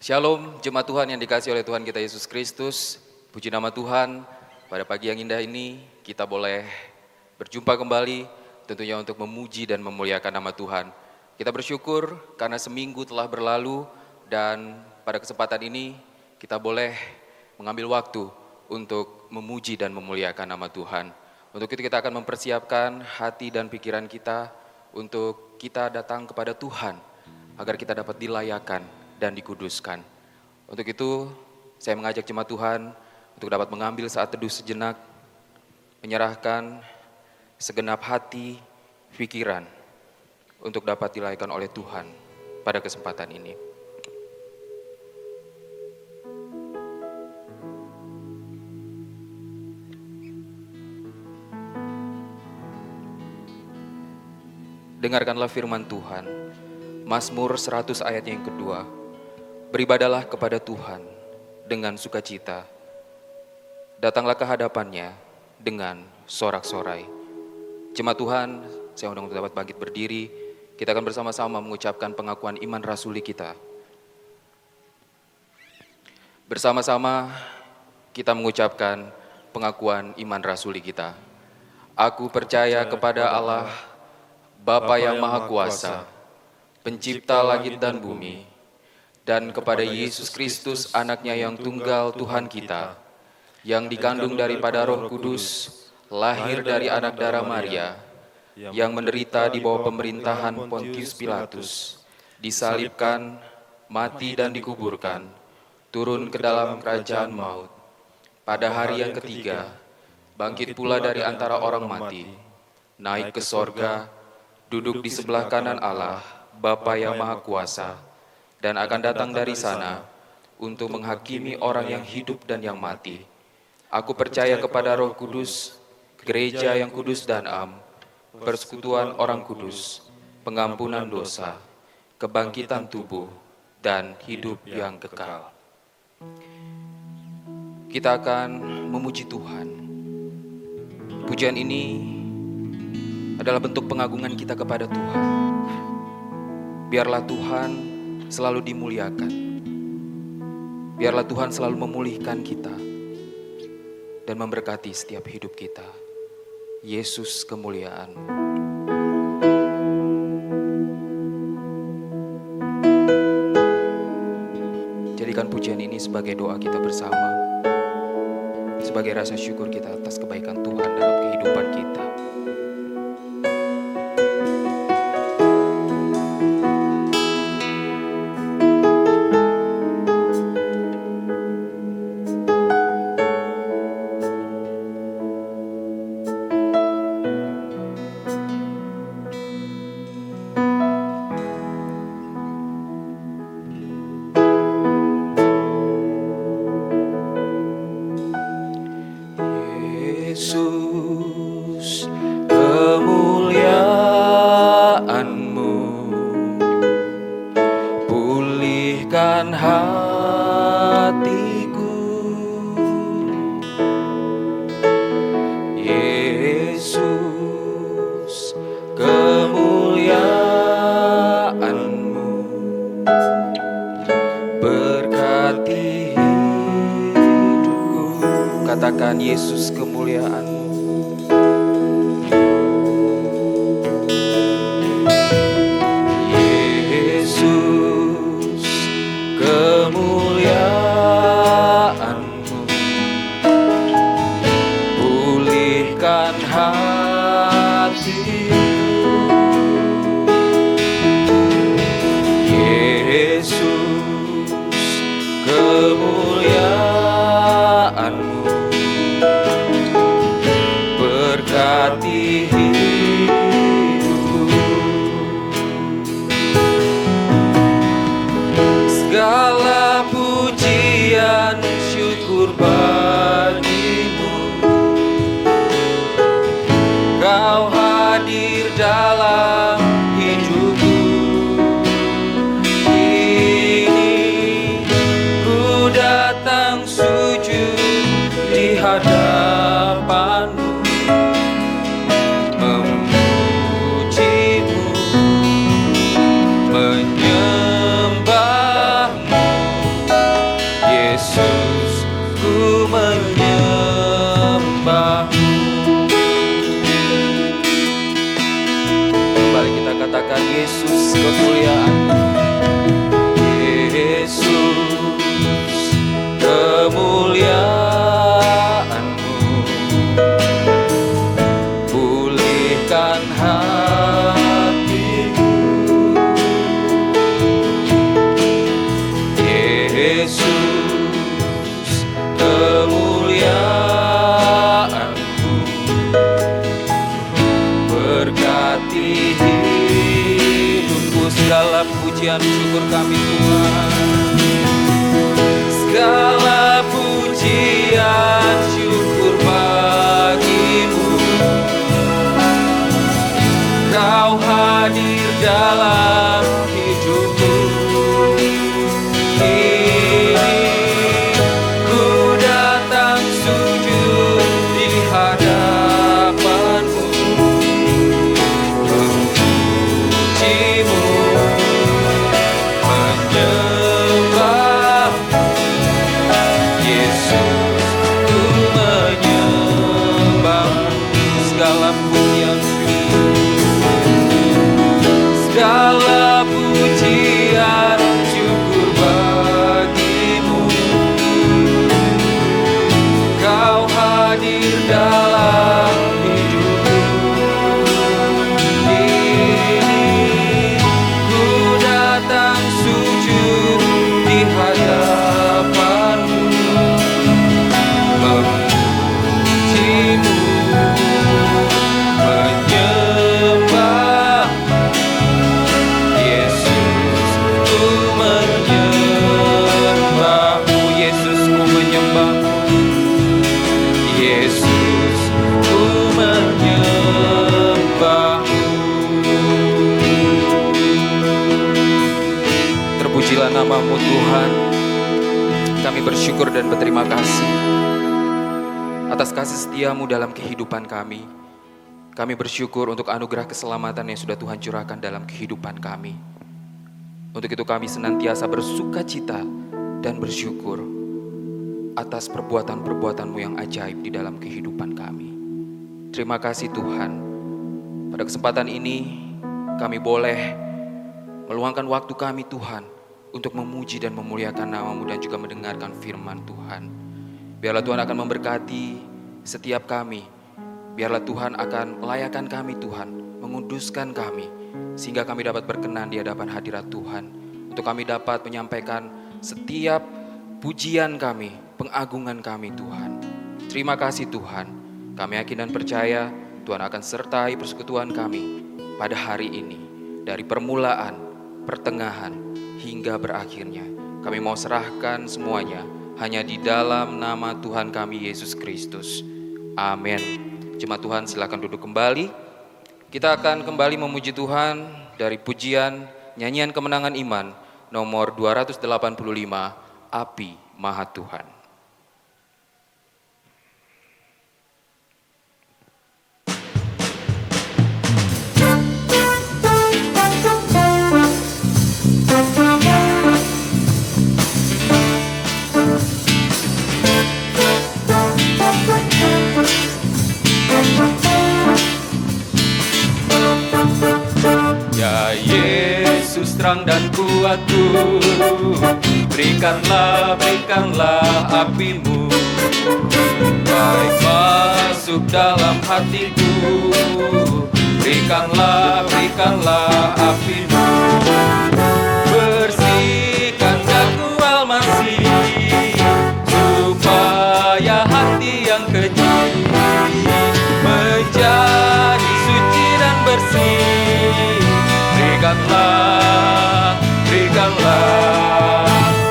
Shalom, jemaat Tuhan yang dikasihi oleh Tuhan kita Yesus Kristus. Puji nama Tuhan, pada pagi yang indah ini kita boleh berjumpa kembali tentunya untuk memuji dan memuliakan nama Tuhan. Kita bersyukur karena seminggu telah berlalu dan pada kesempatan ini kita boleh mengambil waktu untuk memuji dan memuliakan nama Tuhan. Untuk itu kita akan mempersiapkan hati dan pikiran kita untuk kita datang kepada Tuhan agar kita dapat dilayakan dan dikuduskan. Untuk itu, saya mengajak jemaat Tuhan untuk dapat mengambil saat teduh sejenak, menyerahkan segenap hati, pikiran, untuk dapat dilayakan oleh Tuhan pada kesempatan ini. Dengarkanlah firman Tuhan, Mazmur 100 ayat yang kedua. Beribadalah kepada Tuhan dengan sukacita. Datanglah ke hadapannya dengan sorak-sorai. Jemaat Tuhan, saya undang untuk dapat bangkit berdiri. Kita akan bersama-sama mengucapkan pengakuan iman rasuli kita. Bersama-sama kita mengucapkan pengakuan iman rasuli kita. Aku percaya kepada Allah, Bapa yang Maha Kuasa, Pencipta langit dan bumi, dan kepada Yesus Kristus anaknya yang tunggal Tuhan kita, yang dikandung daripada Roh Kudus, lahir dari anak darah Maria, yang menderita di bawah pemerintahan Pontius Pilatus, disalibkan, mati dan dikuburkan, turun ke dalam kerajaan maut. Pada hari yang ketiga, bangkit pula dari antara orang mati, naik ke sorga, duduk di sebelah kanan Allah, Bapa yang Maha Kuasa, dan akan datang dari sana untuk menghakimi orang yang hidup dan yang mati. Aku percaya kepada Roh Kudus, gereja yang kudus dan am, persekutuan orang kudus, pengampunan dosa, kebangkitan tubuh, dan hidup yang kekal. Kita akan memuji Tuhan. Pujian ini adalah bentuk pengagungan kita kepada Tuhan. Biarlah Tuhan selalu dimuliakan. Biarlah Tuhan selalu memulihkan kita dan memberkati setiap hidup kita. Yesus, kemuliaan. Jadikan pujian ini sebagai doa kita bersama, sebagai rasa syukur kita atas kebaikan Tuhan dalam kehidupan kita. Yesus, kemuliaan-Mu pulihkan hatiku. Yesus, kemuliaan-Mu berkati hidupku. Katakan, Yesus, kemuliaan-Mu. Yesus, kemuliaan-Mu pulihkan hatiku. Yesus, kemuliaan-Mu berkati hidupku. Segala pujian syukur bagi-Mu. Kau hadir dalam hidupku. Kini ku datang sujud di hadapan-Mu, pujian syukur kami Tuhan. Segala pujian syukur bagimu. Kau hadir dalam hidupku. Kini ku datang sujud di hadapanmu, memujimu, menyembah Yesus, ku menyembahmu. Segala pujian segala pujian syukur bagimu. Kau hadir dalam hidupku. Kini ku datang sujud di hadapanmu, memujimu, menyembah Yesus, ku menyembahmu. Yesus, ku menyembahmu. Yesus, ku menyembahmu. Terpujilah namamu Tuhan. Kami bersyukur dan berterima kasih atas kasih setiamu dalam kehidupan kami. Kami bersyukur untuk anugerah keselamatan yang sudah Tuhan curahkan dalam kehidupan kami. Untuk itu kami senantiasa bersuka cita dan bersyukur atas perbuatan-perbuatan-Mu yang ajaib di dalam kehidupan kami. Terima kasih Tuhan. Pada kesempatan ini kami boleh meluangkan waktu kami Tuhan untuk memuji dan memuliakan nama-Mu dan juga mendengarkan firman Tuhan. Biarlah Tuhan akan memberkati setiap kami. Biarlah Tuhan akan melayakan kami Tuhan, menguduskan kami, sehingga kami dapat berkenan di hadapan hadirat Tuhan. Untuk kami dapat menyampaikan setiap pujian kami, pengagungan kami Tuhan. Terima kasih Tuhan. Kami yakin dan percaya Tuhan akan sertai persekutuan kami pada hari ini. Dari permulaan, pertengahan, hingga berakhirnya. Kami mau serahkan semuanya hanya di dalam nama Tuhan kami Yesus Kristus. Amin. Jemaat Tuhan silakan duduk kembali. Kita akan kembali memuji Tuhan dari pujian nyanyian kemenangan iman nomor 285, Api Maha Tuhan. Ya Yesus terang dan kuatku, berikanlah apimu, baik masuk dalam hatiku. Berikanlah apimu, bersihkan daku almasih, supaya hati yang keji menjadi suci dan bersih. Berikanlah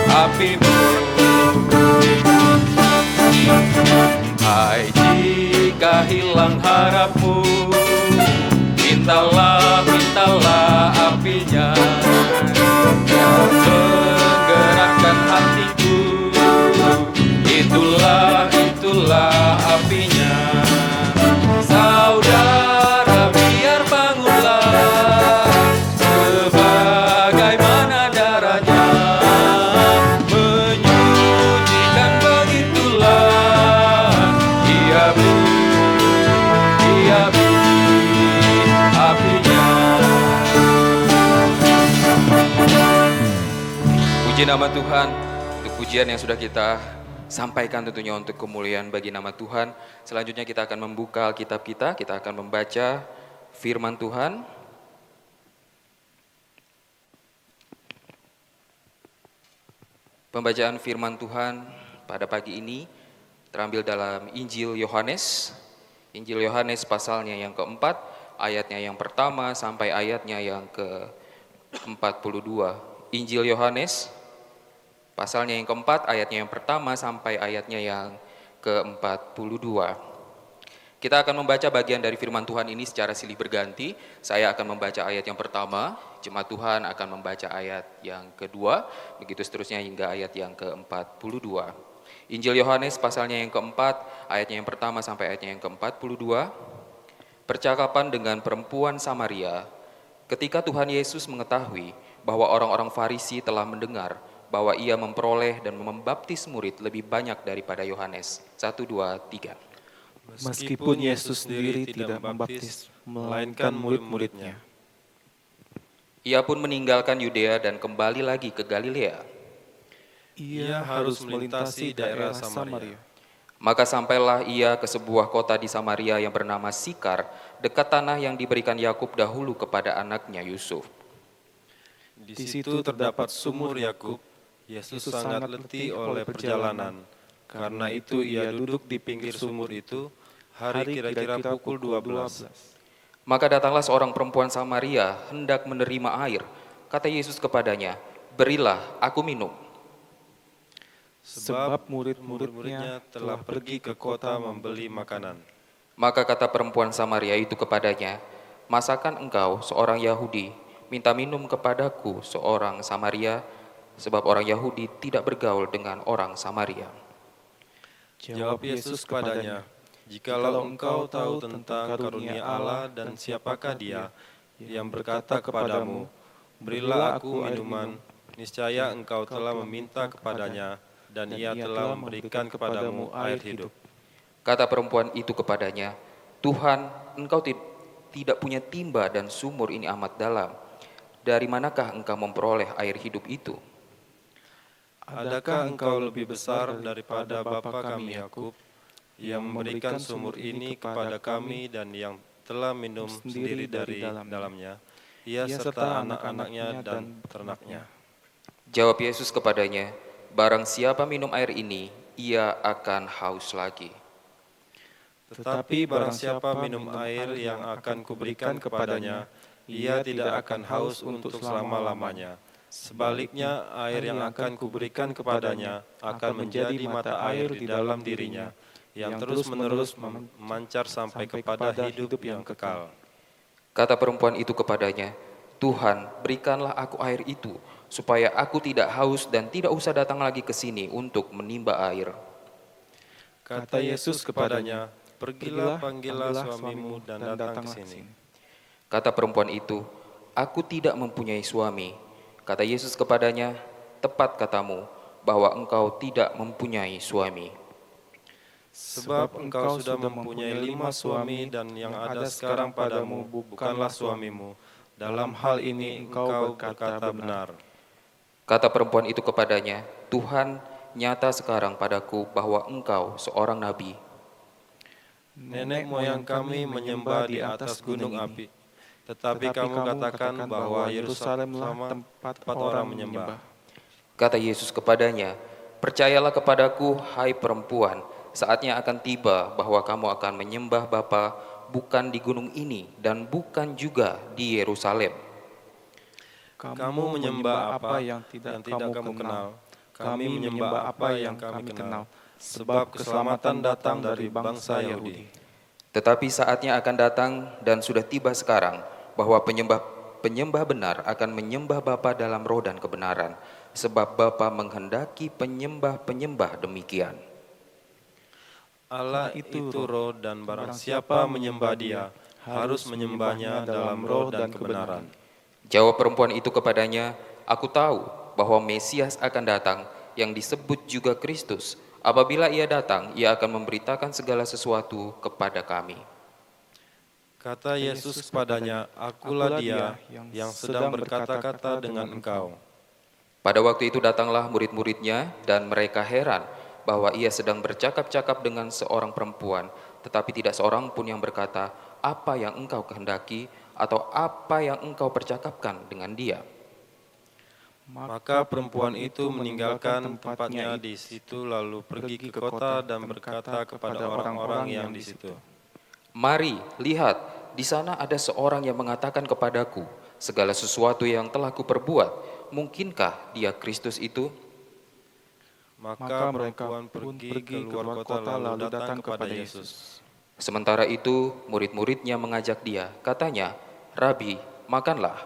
apimu. Hai jika hilang harapmu, mintalah apinya, yang menggerakkan hatiku. Itulah apinya. Saudara biar bangunlah, sebagaimana darahnya menyucikan, begitulah Dia beri apinya. Puji nama Tuhan untuk pujian yang sudah kita sampaikan, tentunya untuk kemuliaan bagi nama Tuhan. Selanjutnya kita akan membuka Alkitab kita akan membaca firman Tuhan. Pembacaan firman Tuhan pada pagi ini terambil dalam Injil Yohanes pasalnya yang keempat, ayatnya yang pertama sampai ayatnya yang ke 42. Injil Yohanes, pasalnya yang keempat, ayatnya yang pertama sampai ayatnya yang ke-42. Kita akan membaca bagian dari firman Tuhan ini secara silih berganti. Saya akan membaca ayat yang pertama, jemaat Tuhan akan membaca ayat yang kedua, begitu seterusnya hingga ayat yang ke-42. Injil Yohanes pasalnya yang keempat, ayatnya yang pertama sampai ayatnya yang ke-42. Percakapan dengan perempuan Samaria. Ketika Tuhan Yesus mengetahui bahwa orang-orang Farisi telah mendengar bahwa ia memperoleh dan membaptis murid lebih banyak daripada Yohanes. 1, 2, 3. Meskipun Yesus sendiri tidak membaptis, melainkan murid-muridnya. Ia pun meninggalkan Yudea dan kembali lagi ke Galilea. Ia harus melintasi daerah Samaria. Maka sampailah ia ke sebuah kota di Samaria yang bernama Sikar, dekat tanah yang diberikan Yakub dahulu kepada anaknya Yusuf. Di situ terdapat sumur Yakub. Yesus sangat letih oleh perjalanan. Karena itu ia duduk di pinggir sumur itu, hari kira-kira pukul 12. Maka datanglah seorang perempuan Samaria hendak menerima air. Kata Yesus kepadanya, "Berilah aku minum." Sebab murid-muridnya telah pergi ke kota membeli makanan. Maka kata perempuan Samaria itu kepadanya, "Masakan engkau seorang Yahudi minta minum kepadaku seorang Samaria, sebab orang Yahudi tidak bergaul dengan orang Samaria." Jawab Yesus kepadanya, "Jikalau engkau tahu tentang karunia Allah dan siapakah Dia yang berkata kepadamu, berilah aku minuman, niscaya engkau telah meminta kepadanya, dan ia telah memberikan kepadamu air hidup." Kata perempuan itu kepadanya, "Tuhan, engkau tidak punya timba dan sumur ini amat dalam. Dari manakah engkau memperoleh air hidup itu?" Adakah engkau lebih besar daripada bapa kami Yakub, yang memberikan sumur ini kepada kami dan yang telah minum sendiri dari dalamnya, ia serta anak-anaknya dan ternaknya? Jawab Yesus kepadanya, "Barang siapa minum air ini, ia akan haus lagi. Tetapi barang siapa minum air yang akan kuberikan kepadanya, ia tidak akan haus untuk selama-lamanya. Sebaliknya, air yang akan kuberikan kepadanya akan menjadi mata air di dalam dirinya, yang terus-menerus memancar sampai kepada hidup yang kekal." Kata perempuan itu kepadanya, "Tuhan, berikanlah aku air itu, supaya aku tidak haus dan tidak usah datang lagi ke sini untuk menimba air." Kata Yesus kepadanya, "Pergilah, panggillah suamimu dan datang ke sini." Kata perempuan itu, "Aku tidak mempunyai suami." Kata Yesus kepadanya, "Tepat katamu, bahwa engkau tidak mempunyai suami. Sebab engkau sudah mempunyai 5 suami, dan yang ada sekarang padamu bukanlah suamimu. Dalam hal ini engkau berkata benar." Kata perempuan itu kepadanya, "Tuhan, nyata sekarang padaku bahwa engkau seorang nabi. Nenek moyang kami menyembah di atas gunung api, tetapi kamu katakan bahwa Yerusalemlah tempat orang menyembah. Kata Yesus kepadanya, "Percayalah kepadaku, hai perempuan, saatnya akan tiba bahwa kamu akan menyembah Bapa bukan di gunung ini dan bukan juga di Yerusalem. Kamu menyembah apa yang tidak kamu kenal, kami menyembah apa yang kami kenal, sebab keselamatan datang dari bangsa Yahudi. Tetapi saatnya akan datang dan sudah tiba sekarang bahwa penyembah benar akan menyembah Bapa dalam roh dan kebenaran, sebab Bapa menghendaki penyembah-penyembah demikian." Allah itu roh, dan barang siapa menyembah Dia harus menyembahnya dalam roh dan kebenaran. Jawab perempuan itu kepadanya, "Aku tahu bahwa Mesias akan datang, yang disebut juga Kristus. Apabila ia datang, ia akan memberitakan segala sesuatu kepada kami." Kata Yesus kepadanya, "Akulah Dia yang sedang berkata-kata dengan engkau." Pada waktu itu datanglah murid-muridnya dan mereka heran bahwa ia sedang bercakap-cakap dengan seorang perempuan, tetapi tidak seorang pun yang berkata, "Apa yang engkau kehendaki?" atau "Apa yang engkau percakapkan dengan dia?" Maka perempuan itu meninggalkan tempatnya di situ, lalu pergi ke kota dan berkata kepada orang-orang yang di situ, "Mari, lihat, di sana ada seorang yang mengatakan kepadaku, segala sesuatu yang telah kuperbuat. Mungkinkah dia Kristus itu? Maka perempuan pergi keluar kota lalu datang kepada Yesus. Sementara itu, murid-muridnya mengajak dia. Katanya, "Rabi, makanlah."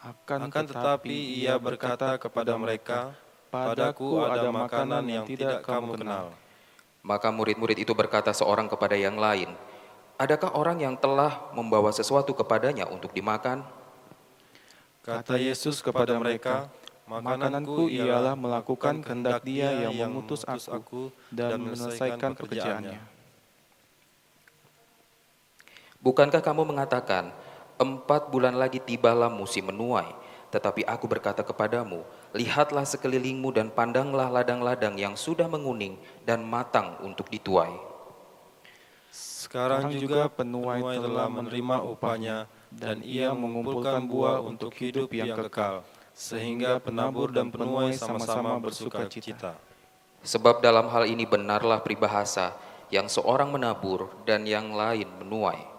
Akan tetapi ia berkata kepada mereka, "Padaku ada makanan yang tidak kamu kenal." Maka murid-murid itu berkata seorang kepada yang lain, "Adakah orang yang telah membawa sesuatu kepadanya untuk dimakan?" Kata Yesus kepada mereka, "Makananku ialah melakukan kehendak Dia yang mengutus aku dan menyelesaikan pekerjaannya." Bukankah kamu mengatakan, 4 bulan lagi tibalah musim menuai? Tetapi aku berkata kepadamu, lihatlah sekelilingmu dan pandanglah ladang-ladang yang sudah menguning dan matang untuk dituai. Sekarang juga penuai telah menerima upahnya, dan ia mengumpulkan buah untuk hidup yang kekal, sehingga penabur dan penuai sama-sama bersuka cita. Sebab dalam hal ini benarlah peribahasa, yang seorang menabur dan yang lain menuai.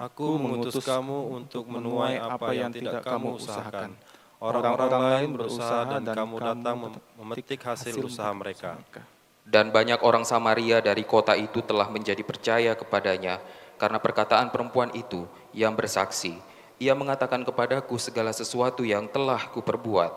Aku mengutus kamu untuk menuai apa yang tidak kamu usahakan. Orang-orang lain berusaha dan kamu datang memetik hasil usaha mereka. Dan banyak orang Samaria dari kota itu telah menjadi percaya kepadanya karena perkataan perempuan itu yang bersaksi. Ia mengatakan kepadaku segala sesuatu yang telah kuperbuat.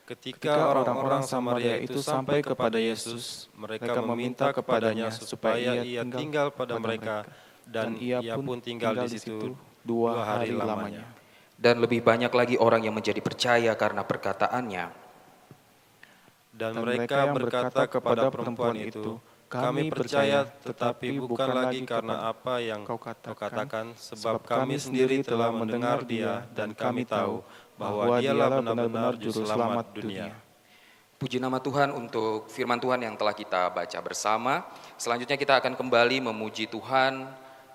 Ketika orang-orang Samaria itu sampai kepada Yesus, mereka meminta kepadanya supaya ia tinggal pada mereka, dan ia pun tinggal di situ 2 hari lamanya. Dan lebih banyak lagi orang yang menjadi percaya karena perkataannya. Dan mereka berkata kepada perempuan itu, "Kami percaya, tetapi bukan lagi karena apa yang kau katakan, sebab kami sendiri telah mendengar Dia dan kami tahu bahwa Dialah benar-benar juru selamat dunia." Puji nama Tuhan untuk firman Tuhan yang telah kita baca bersama. Selanjutnya kita akan kembali memuji Tuhan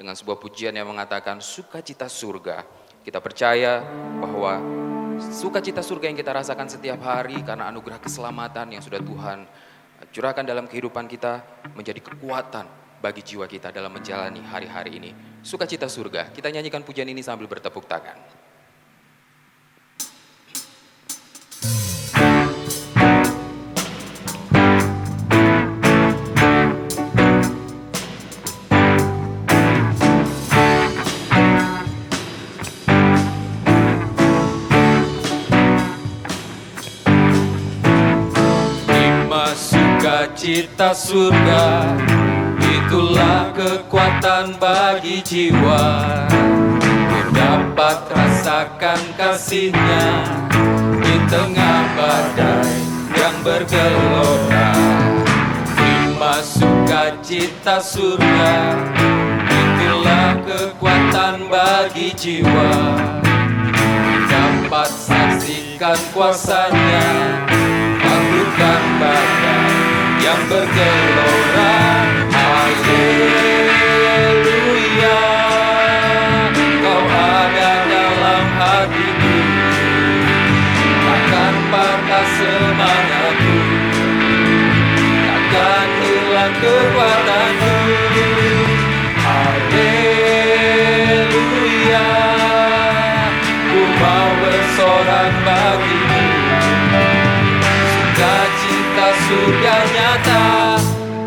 dengan sebuah pujian yang mengatakan sukacita surga. Kita percaya bahwa sukacita surga yang kita rasakan setiap hari karena anugerah keselamatan yang sudah Tuhan curahkan dalam kehidupan kita menjadi kekuatan bagi jiwa kita dalam menjalani hari-hari ini. Sukacita surga. Kita nyanyikan pujian ini sambil bertepuk tangan. Sukacita surga, itulah kekuatan bagi jiwa. Ku dapat rasakan kasih-Nya di tengah badai yang bergelora. Terima sukacita surga, itulah kekuatan bagi jiwa. Dapat saksikan kuasa-Nya, taklukkan badai yang bergelora. Haleluya, Kau ada dalam hatiku, takkan patah semangatku, takkan hilang kekuatanku. Haleluya, ku mau bersorak bagimu. Sukacita surga nyata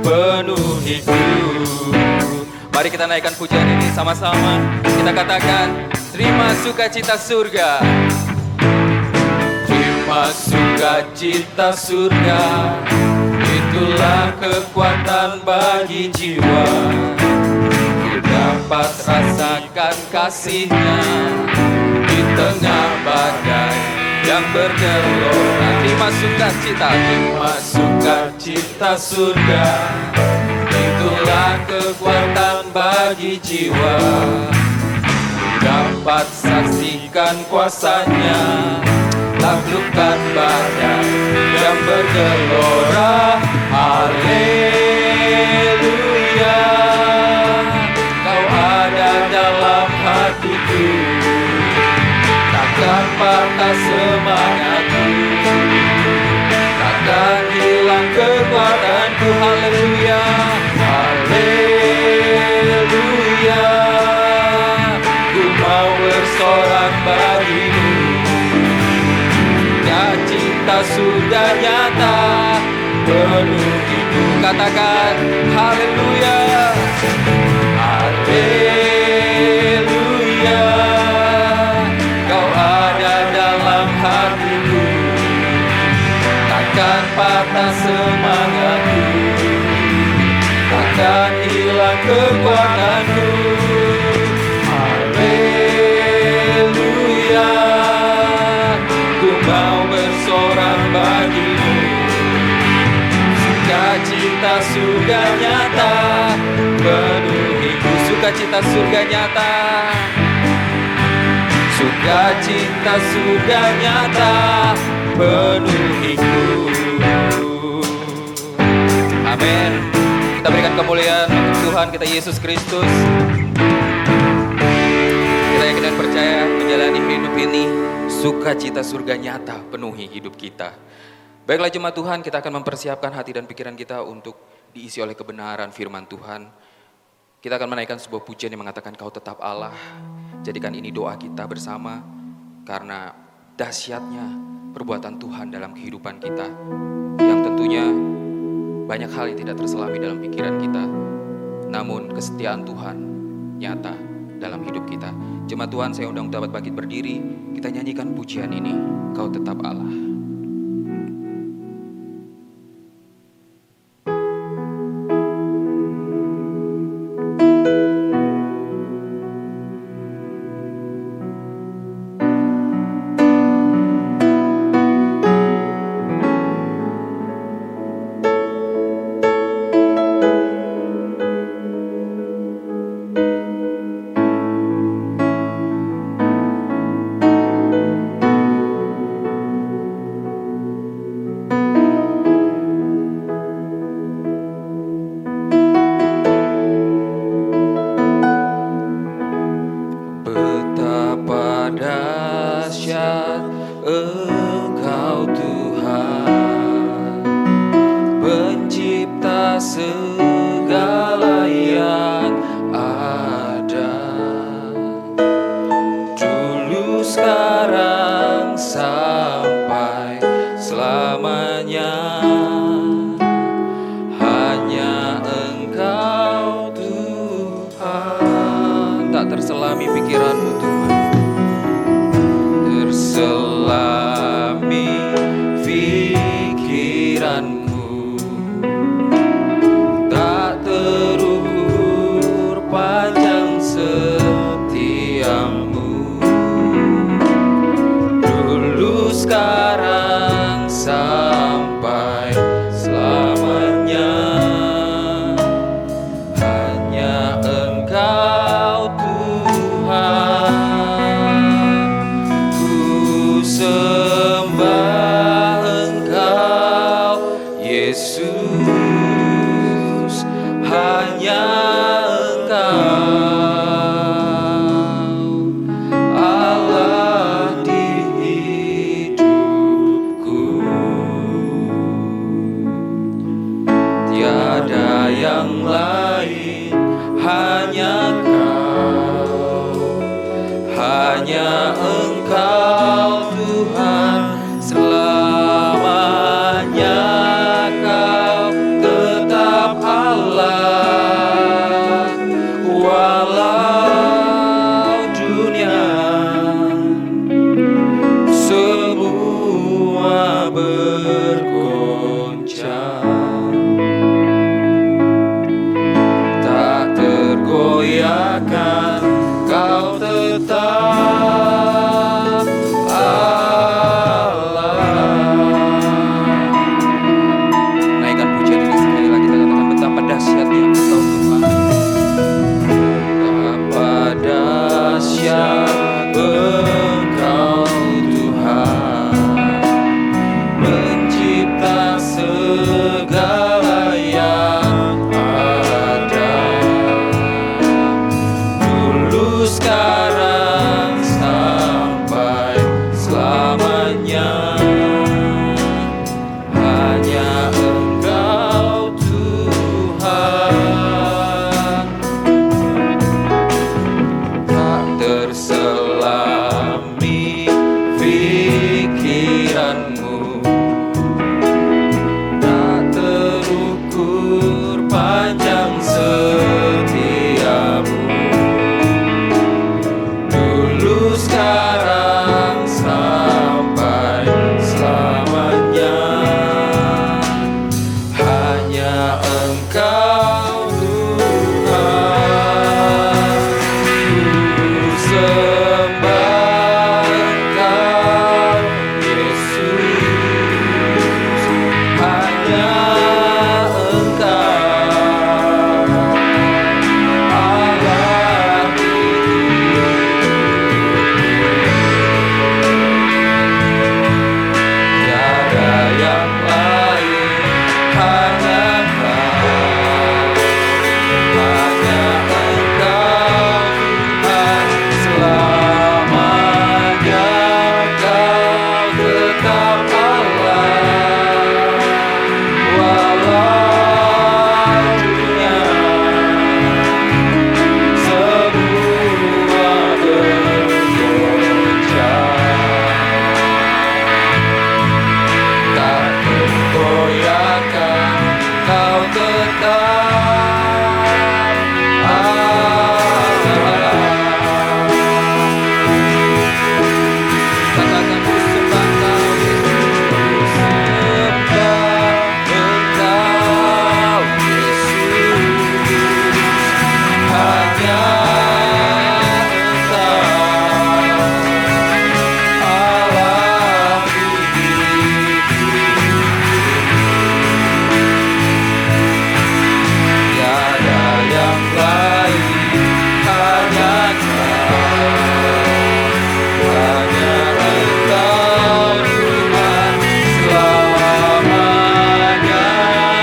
penuh hidup. Mari kita naikkan pujian ini sama-sama. Kita katakan, terima sukacita surga. Terima sukacita surga, itulah kekuatan bagi jiwa. Ku dapat rasakan kasih-Nya di tengah badai yang bergelora. Terima sukacita. Terima sukacita surga, itulah kekuatan bagi jiwa. Ku dapat saksikan kuasa-Nya, taklukkan badai yang bergelora. Haleluya, Kau ada dalam hatiku, takkan patah semangatku, takkan hilang kekuatanku. Haleluya, haleluya, ku mau sudah nyata penuh hidup. Katakan haleluya, haleluya. Kau ada dalam hatiku, takkan patah semangatku, takkan hilang kekuatanku. Haleluya, ku mau bersorak bagimu. Sukacita surga nyata penuhiku. Sukacita surga nyata, sukacita surga nyata penuhiku. Amin. Kita berikan kemuliaan untuk Tuhan kita Yesus Kristus. Kita yakin dan percaya menjalani hidup ini, sukacita surga nyata penuhi hidup kita. Baiklah jemaat Tuhan, kita akan mempersiapkan hati dan pikiran kita untuk diisi oleh kebenaran firman Tuhan. Kita akan menaikkan sebuah pujian yang mengatakan Kau tetap Allah. Jadikan ini doa kita bersama, karena dahsyatnya perbuatan Tuhan dalam kehidupan kita, yang tentunya banyak hal yang tidak terselami dalam pikiran kita, namun kesetiaan Tuhan nyata dalam hidup kita. Jemaat Tuhan, saya undang dapat bangkit berdiri, kita nyanyikan pujian ini, Kau tetap Allah. Engkau Tuhan, pencipta segala yang ada, dulu, sekarang, sampai selamanya. Hanya Engkau Tuhan. Tak terselami pikiranmu Tuhan, terselami pikiranmu, tak terus setiamu, dulu sekarang sampai selamanya. Hanya Engkau Tuhan, ku sembah Engkau Yesus. Hanya Engkau Allah tiada yang lain, hanya Engkau Tuhan, selamanya Kau tetap Allah, walau dunia semua bergoncang, tak tergoyahkan Kau tetap Allah. Katakan ku sembah Kau Yesus, sembah Engkau Yesus. Hanya Engkau Allah tiada yang lain, hanya Engkau Tuhan, selamanya Kau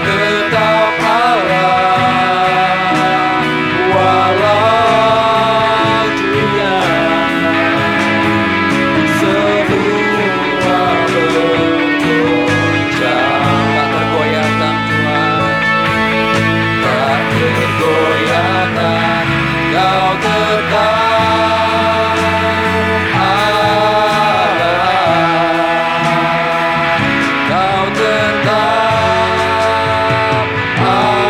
tetap Allah, walau dunia semua bergoncang. Tak tergoyahkan Tuhan, tak tergoyahkan Kau tetap Allah, Kau tetap Allah.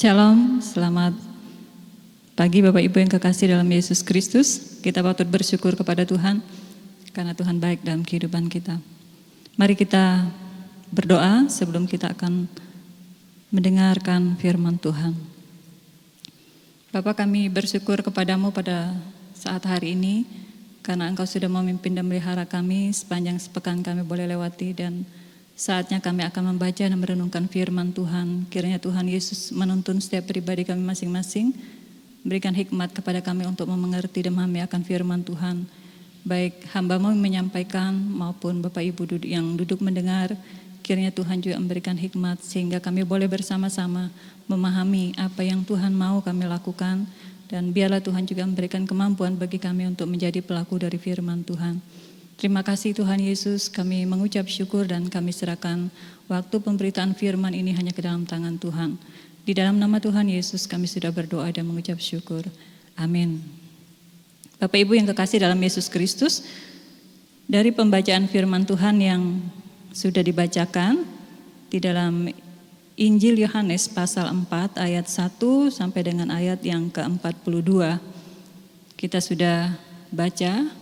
Shalom, selamat pagi Bapak Ibu yang kekasih dalam Yesus Kristus. Kita patut bersyukur kepada Tuhan karena Tuhan baik dalam kehidupan kita. Mari kita berdoa sebelum kita akan mendengarkan firman Tuhan. Bapa, kami bersyukur kepadamu pada saat hari ini karena Engkau sudah memimpin dan melihara kami sepanjang sepekan kami boleh lewati, dan saatnya kami akan membaca dan merenungkan firman Tuhan. Kiranya Tuhan Yesus menuntun setiap pribadi kami masing-masing, berikan hikmat kepada kami untuk mengerti dan memahami akan firman Tuhan. Baik hamba-Mu yang menyampaikan maupun Bapak Ibu yang duduk mendengar, kiranya Tuhan juga memberikan hikmat sehingga kami boleh bersama-sama memahami apa yang Tuhan mau kami lakukan, dan biarlah Tuhan juga memberikan kemampuan bagi kami untuk menjadi pelaku dari firman Tuhan. Terima kasih Tuhan Yesus, kami mengucap syukur dan kami serahkan waktu pemberitaan firman ini hanya ke dalam tangan Tuhan. Di dalam nama Tuhan Yesus kami sudah berdoa dan mengucap syukur. Amin. Bapak Ibu yang kekasih dalam Yesus Kristus, dari pembacaan firman Tuhan yang sudah dibacakan di dalam Injil Yohanes pasal 4 ayat 1 sampai dengan ayat yang ke-42. Kita sudah baca.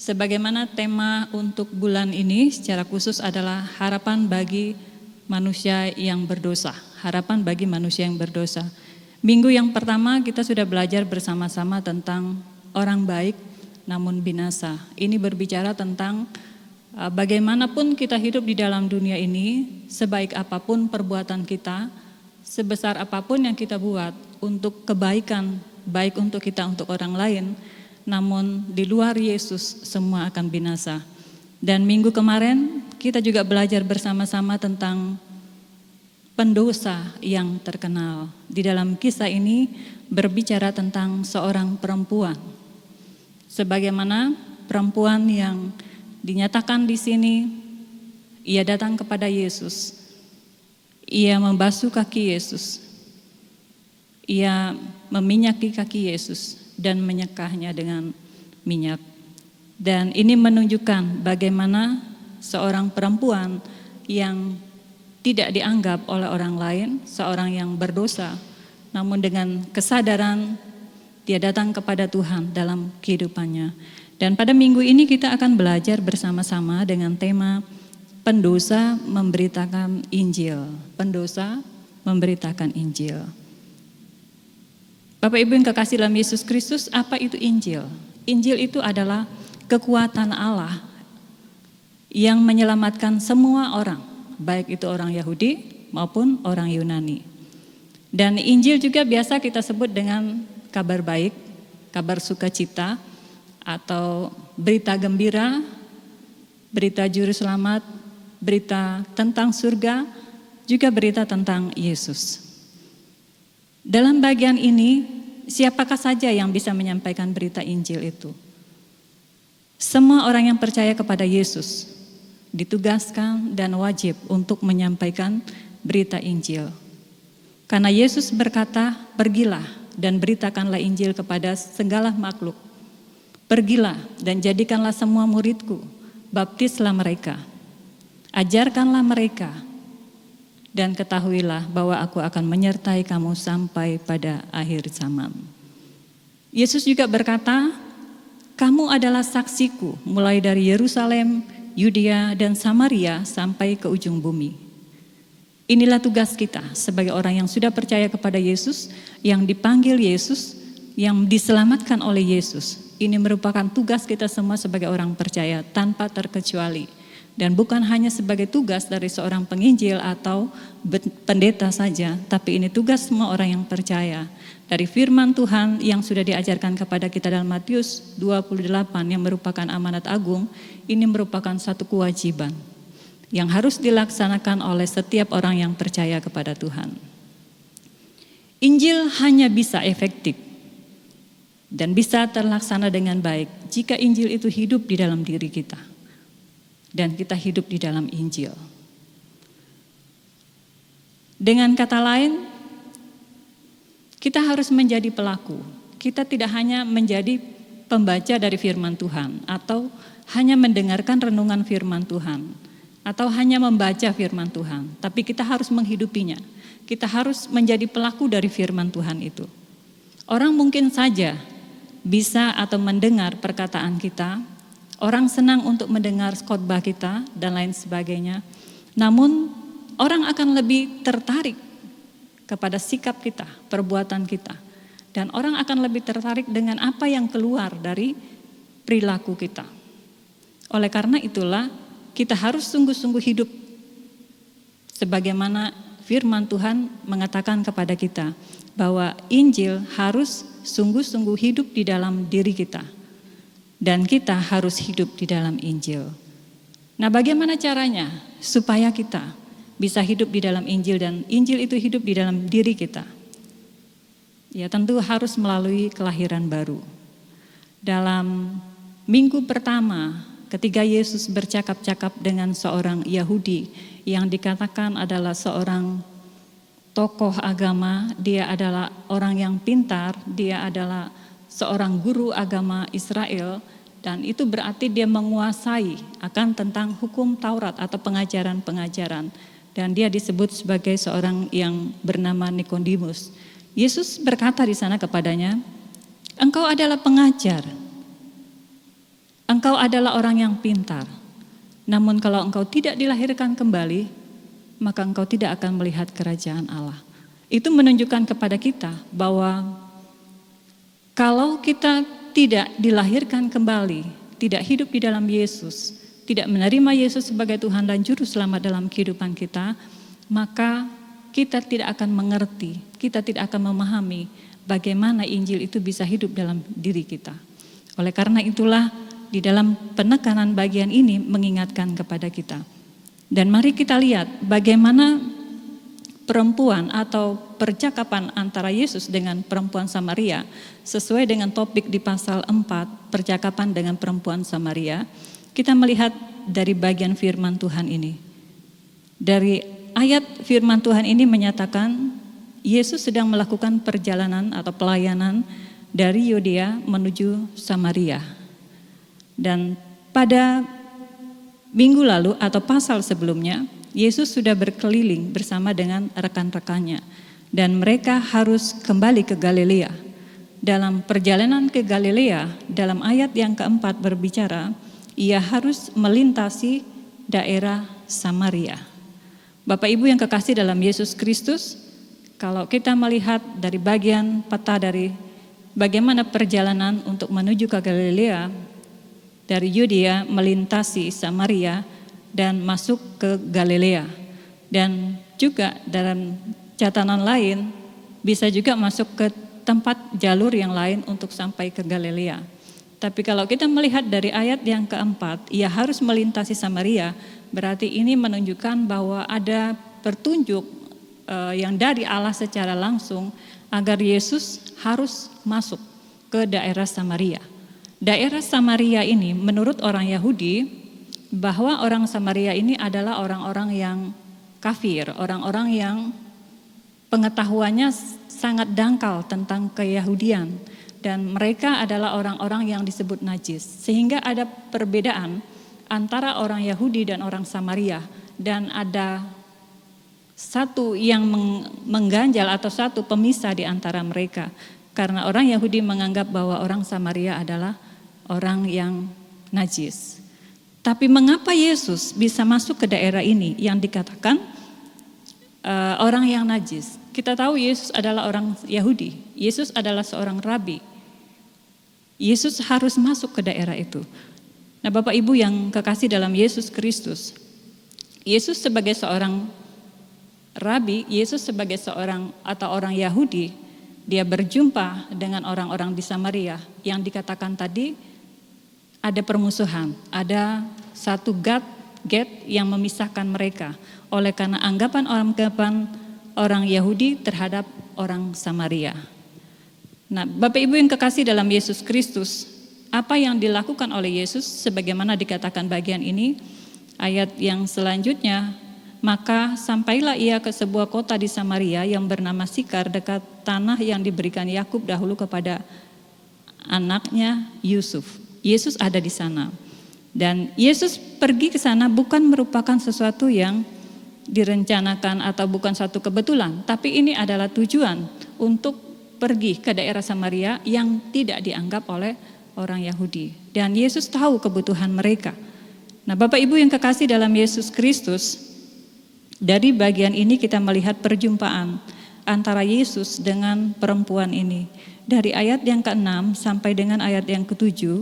Sebagaimana tema untuk bulan ini secara khusus adalah harapan bagi manusia yang berdosa. Harapan bagi manusia yang berdosa. Minggu yang pertama kita sudah belajar bersama-sama tentang orang baik namun binasa. Ini berbicara tentang bagaimanapun kita hidup di dalam dunia ini, sebaik apapun perbuatan kita, sebesar apapun yang kita buat untuk kebaikan, baik untuk kita, untuk orang lain, namun di luar Yesus semua akan binasa. Dan minggu kemarin kita juga belajar bersama-sama tentang pendosa yang terkenal. Di dalam kisah ini berbicara tentang seorang perempuan. Sebagaimana perempuan yang Dinyatakan di sini, ia datang kepada Yesus. Ia membasuh kaki Yesus. Ia meminyaki kaki Yesus dan menyekahnya dengan minyak. Dan ini menunjukkan bagaimana seorang perempuan yang tidak dianggap oleh orang lain, seorang yang berdosa, namun dengan kesadaran dia datang kepada Tuhan dalam kehidupannya. Dan pada minggu ini kita akan belajar bersama-sama dengan tema pendosa memberitakan Injil. Pendosa memberitakan Injil. Bapak Ibu yang kekasih dalam Yesus Kristus, apa itu Injil? Injil itu adalah kekuatan Allah yang menyelamatkan semua orang, baik itu orang Yahudi maupun orang Yunani. Dan Injil juga biasa kita sebut dengan kabar baik, kabar sukacita, atau berita gembira, berita juru selamat, berita tentang surga, juga berita tentang Yesus. Dalam bagian ini, siapakah saja yang bisa menyampaikan berita Injil itu? Semua orang yang percaya kepada Yesus ditugaskan dan wajib untuk menyampaikan berita Injil. Karena Yesus berkata, pergilah dan beritakanlah Injil kepada segala makhluk. Pergilah dan jadikanlah semua muridku, baptislah mereka, ajarkanlah mereka, dan ketahuilah bahwa aku akan menyertai kamu sampai pada akhir zaman. Yesus juga berkata, kamu adalah saksiku mulai dari Yerusalem, Yudea dan Samaria sampai ke ujung bumi. Inilah tugas kita sebagai orang yang sudah percaya kepada Yesus, yang dipanggil Yesus, yang diselamatkan oleh Yesus. Ini merupakan tugas kita semua sebagai orang percaya tanpa terkecuali. Dan bukan hanya sebagai tugas dari seorang penginjil atau pendeta saja, tapi ini tugas semua orang yang percaya. Dari firman Tuhan yang sudah diajarkan kepada kita dalam Matius 28 yang merupakan amanat agung, ini merupakan satu kewajiban yang harus dilaksanakan oleh setiap orang yang percaya kepada Tuhan. Injil hanya bisa efektif dan bisa terlaksana dengan baik jika Injil itu hidup di dalam diri kita. Dan kita hidup di dalam Injil. Dengan kata lain, kita harus menjadi pelaku. Kita tidak hanya menjadi pembaca dari firman Tuhan, atau hanya mendengarkan renungan firman Tuhan, atau hanya membaca firman Tuhan, tapi kita harus menghidupinya. Kita harus menjadi pelaku dari firman Tuhan itu. Orang mungkin saja bisa atau mendengar perkataan kita, orang senang untuk mendengar khotbah kita dan lain sebagainya. Namun orang akan lebih tertarik kepada sikap kita, perbuatan kita. Dan orang akan lebih tertarik dengan apa yang keluar dari perilaku kita. Oleh karena itulah kita harus sungguh-sungguh hidup sebagaimana firman Tuhan mengatakan kepada kita bahwa Injil harus sungguh-sungguh hidup di dalam diri kita. Dan kita harus hidup di dalam Injil. Nah, bagaimana caranya supaya kita bisa hidup di dalam Injil dan Injil itu hidup di dalam diri kita? Ya, tentu harus melalui kelahiran baru. Dalam minggu pertama, ketika Yesus bercakap-cakap dengan seorang Yahudi yang dikatakan adalah seorang tokoh agama, dia adalah orang yang pintar, dia adalah seorang guru agama Israel, dan itu berarti dia menguasai akan tentang hukum Taurat atau pengajaran-pengajaran, dan dia disebut sebagai seorang yang bernama Nikodemus. Yesus berkata di sana kepadanya, engkau adalah pengajar, engkau adalah orang yang pintar, namun kalau engkau tidak dilahirkan kembali, maka engkau tidak akan melihat kerajaan Allah. Itu menunjukkan kepada kita bahwa kalau kita tidak dilahirkan kembali, tidak hidup di dalam Yesus, tidak menerima Yesus sebagai Tuhan dan Juru Selamat dalam kehidupan kita, maka kita tidak akan mengerti, kita tidak akan memahami bagaimana Injil itu bisa hidup dalam diri kita. Oleh karena itulah di dalam penekanan bagian ini mengingatkan kepada kita. Dan mari kita lihat bagaimana perempuan atau percakapan antara Yesus dengan perempuan Samaria sesuai dengan topik di pasal 4, percakapan dengan perempuan Samaria. kita melihat dari bagian firman Tuhan ini. Dari ayat firman Tuhan ini menyatakan Yesus sedang melakukan perjalanan atau pelayanan dari Yudea menuju Samaria. Dan pada minggu lalu atau pasal sebelumnya, Yesus sudah berkeliling bersama dengan rekan-rekannya dan mereka harus kembali ke Galilea. Dalam perjalanan ke Galilea, dalam ayat yang keempat berbicara, ia harus melintasi daerah Samaria. Bapak Ibu yang kekasih dalam Yesus Kristus, kalau kita melihat dari bagian peta dari bagaimana perjalanan untuk menuju ke Galilea, dari Yudea melintasi Samaria dan masuk ke Galilea. Dan juga dalam catatan lain bisa juga masuk ke tempat jalur yang lain untuk sampai ke Galilea. Tapi kalau kita melihat dari ayat yang keempat, ia harus melintasi Samaria, berarti ini menunjukkan bahwa ada petunjuk yang dari Allah secara langsung agar Yesus harus masuk ke daerah Samaria. Daerah Samaria ini menurut orang Yahudi, bahwa orang Samaria ini adalah orang-orang yang kafir, orang-orang yang pengetahuannya sangat dangkal tentang keyahudian, dan mereka adalah orang-orang yang disebut najis. Sehingga ada perbedaan antara orang Yahudi dan orang Samaria, dan ada satu yang mengganjal atau satu pemisah di antara mereka. Karena orang Yahudi menganggap bahwa orang Samaria adalah orang yang najis. Tapi mengapa Yesus bisa masuk ke daerah ini yang dikatakan orang yang najis? Kita tahu Yesus adalah orang Yahudi, Yesus adalah seorang rabi. Yesus harus masuk ke daerah itu. Nah, Bapak Ibu yang kekasih dalam Yesus Kristus, Yesus sebagai seorang rabi, Yesus sebagai seorang atau orang Yahudi, dia berjumpa dengan orang-orang di Samaria yang dikatakan tadi ada permusuhan, ada satu gate yang memisahkan mereka oleh karena anggapan orang Yahudi terhadap orang Samaria. Nah, Bapak Ibu yang kekasih dalam Yesus Kristus, apa yang dilakukan oleh Yesus sebagaimana dikatakan bagian ini, ayat yang selanjutnya, maka sampailah ia ke sebuah kota di Samaria yang bernama Sikar dekat tanah yang diberikan Yakub dahulu kepada anaknya Yusuf. Yesus ada di sana. Dan Yesus pergi ke sana bukan merupakan sesuatu yang direncanakan atau bukan suatu kebetulan, tapi ini adalah tujuan untuk pergi ke daerah Samaria yang tidak dianggap oleh orang Yahudi. Dan Yesus tahu kebutuhan mereka. Nah, Bapak Ibu yang kekasih dalam Yesus Kristus, dari bagian ini kita melihat perjumpaan antara Yesus dengan perempuan ini. Dari ayat yang ke-6 sampai dengan ayat yang ke-7,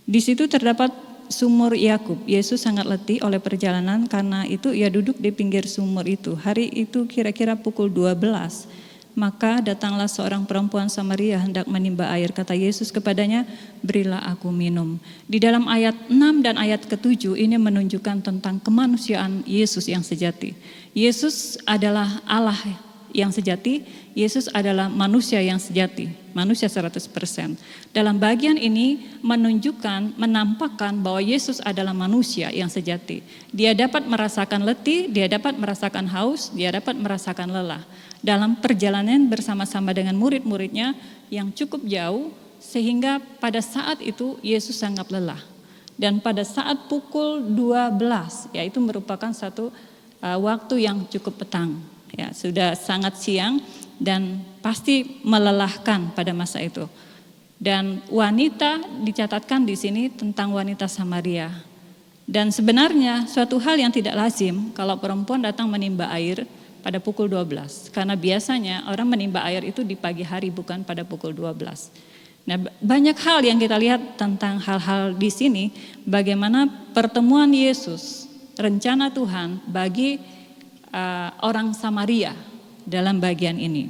di situ terdapat sumur Yakub. Yesus sangat letih oleh perjalanan, karena itu ia duduk di pinggir sumur itu. Hari itu kira-kira pukul 12. Maka datanglah seorang perempuan Samaria hendak menimba air. Kata Yesus kepadanya, berilah aku minum. Di dalam ayat 6 dan ayat ke-7 ini menunjukkan tentang kemanusiaan Yesus yang sejati. Yesus adalah Allah yang sejati, Yesus adalah manusia yang sejati, manusia 100%. Dalam bagian ini menunjukkan, menampakkan bahwa Yesus adalah manusia yang sejati. Dia dapat merasakan letih, dia dapat merasakan haus, dia dapat merasakan lelah. Dalam perjalanan bersama-sama dengan murid-muridnya yang cukup jauh, sehingga pada saat itu Yesus sangat lelah. Dan pada saat pukul 12, yaitu merupakan satu waktu yang cukup petang. Ya, sudah sangat siang dan pasti melelahkan pada masa itu. Dan wanita dicatatkan di sini tentang wanita Samaria. Dan sebenarnya suatu hal yang tidak lazim kalau perempuan datang menimba air pada pukul 12. Karena biasanya orang menimba air itu di pagi hari, bukan pada pukul 12. Nah, banyak hal yang kita lihat tentang hal-hal di sini, bagaimana pertemuan Yesus, rencana Tuhan bagi orang Samaria dalam bagian ini.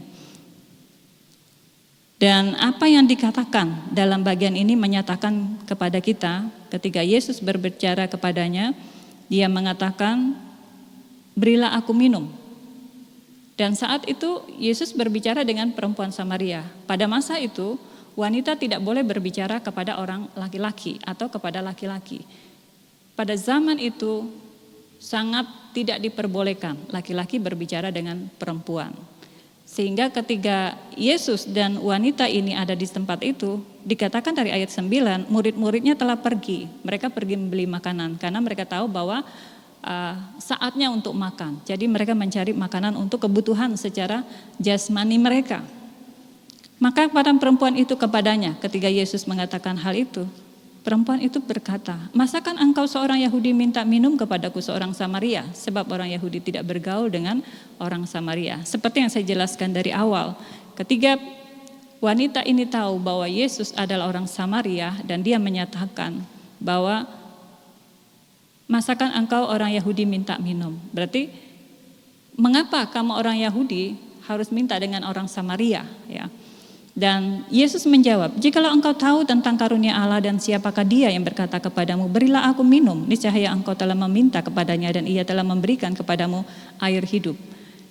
Dan apa yang dikatakan dalam bagian ini menyatakan kepada kita ketika Yesus berbicara kepadanya, dia mengatakan, berilah aku minum. Dan saat itu Yesus berbicara dengan perempuan Samaria. Pada masa itu wanita tidak boleh berbicara kepada orang laki-laki atau kepada laki-laki. pada zaman itu sangat tidak diperbolehkan laki-laki berbicara dengan perempuan. Sehingga ketika Yesus dan wanita ini ada di tempat itu, dikatakan dari ayat 9, murid-muridnya telah pergi. Mereka pergi membeli makanan karena mereka tahu bahwa saatnya untuk makan. Jadi mereka mencari makanan untuk kebutuhan secara jasmani mereka. Maka pada perempuan itu kepadanya, ketika Yesus mengatakan hal itu, perempuan itu berkata, masakan engkau seorang Yahudi minta minum kepadaku seorang Samaria? Sebab orang Yahudi tidak bergaul dengan orang Samaria. Seperti yang saya jelaskan dari awal, ketika wanita ini tahu bahwa Yesus adalah orang Samaria dan dia menyatakan bahwa masakan engkau orang Yahudi minta minum? Berarti mengapa kamu orang Yahudi harus minta dengan orang Samaria? Ya. Dan Yesus menjawab, jikalau engkau tahu tentang karunia Allah dan siapakah dia yang berkata kepadamu, berilah aku minum, niscaya engkau telah meminta kepadanya dan ia telah memberikan kepadamu air hidup.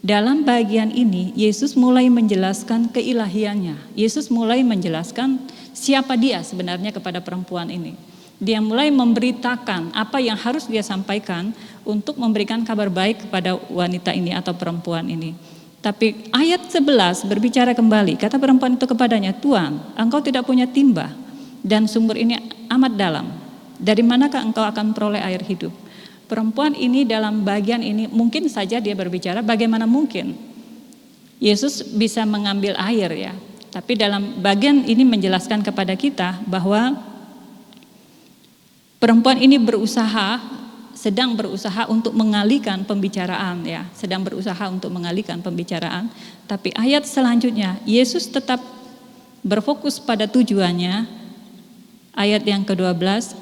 Dalam bagian ini Yesus mulai menjelaskan keilahiannya. Yesus mulai menjelaskan siapa dia sebenarnya kepada perempuan ini. Dia mulai memberitakan apa yang harus dia sampaikan untuk memberikan kabar baik kepada wanita ini atau perempuan ini. Tapi ayat 11 berbicara kembali, kata perempuan itu kepadanya, Tuhan, engkau tidak punya timba dan sumber ini amat dalam. Dari manakah engkau akan peroleh air hidup? Perempuan ini dalam bagian ini mungkin saja dia berbicara bagaimana mungkin Yesus bisa mengambil air ya. Tapi dalam bagian ini menjelaskan kepada kita bahwa perempuan ini sedang berusaha untuk mengalihkan pembicaraan ya, sedang berusaha untuk mengalihkan pembicaraan. Tapi ayat selanjutnya Yesus tetap berfokus pada tujuannya. Ayat yang ke-12,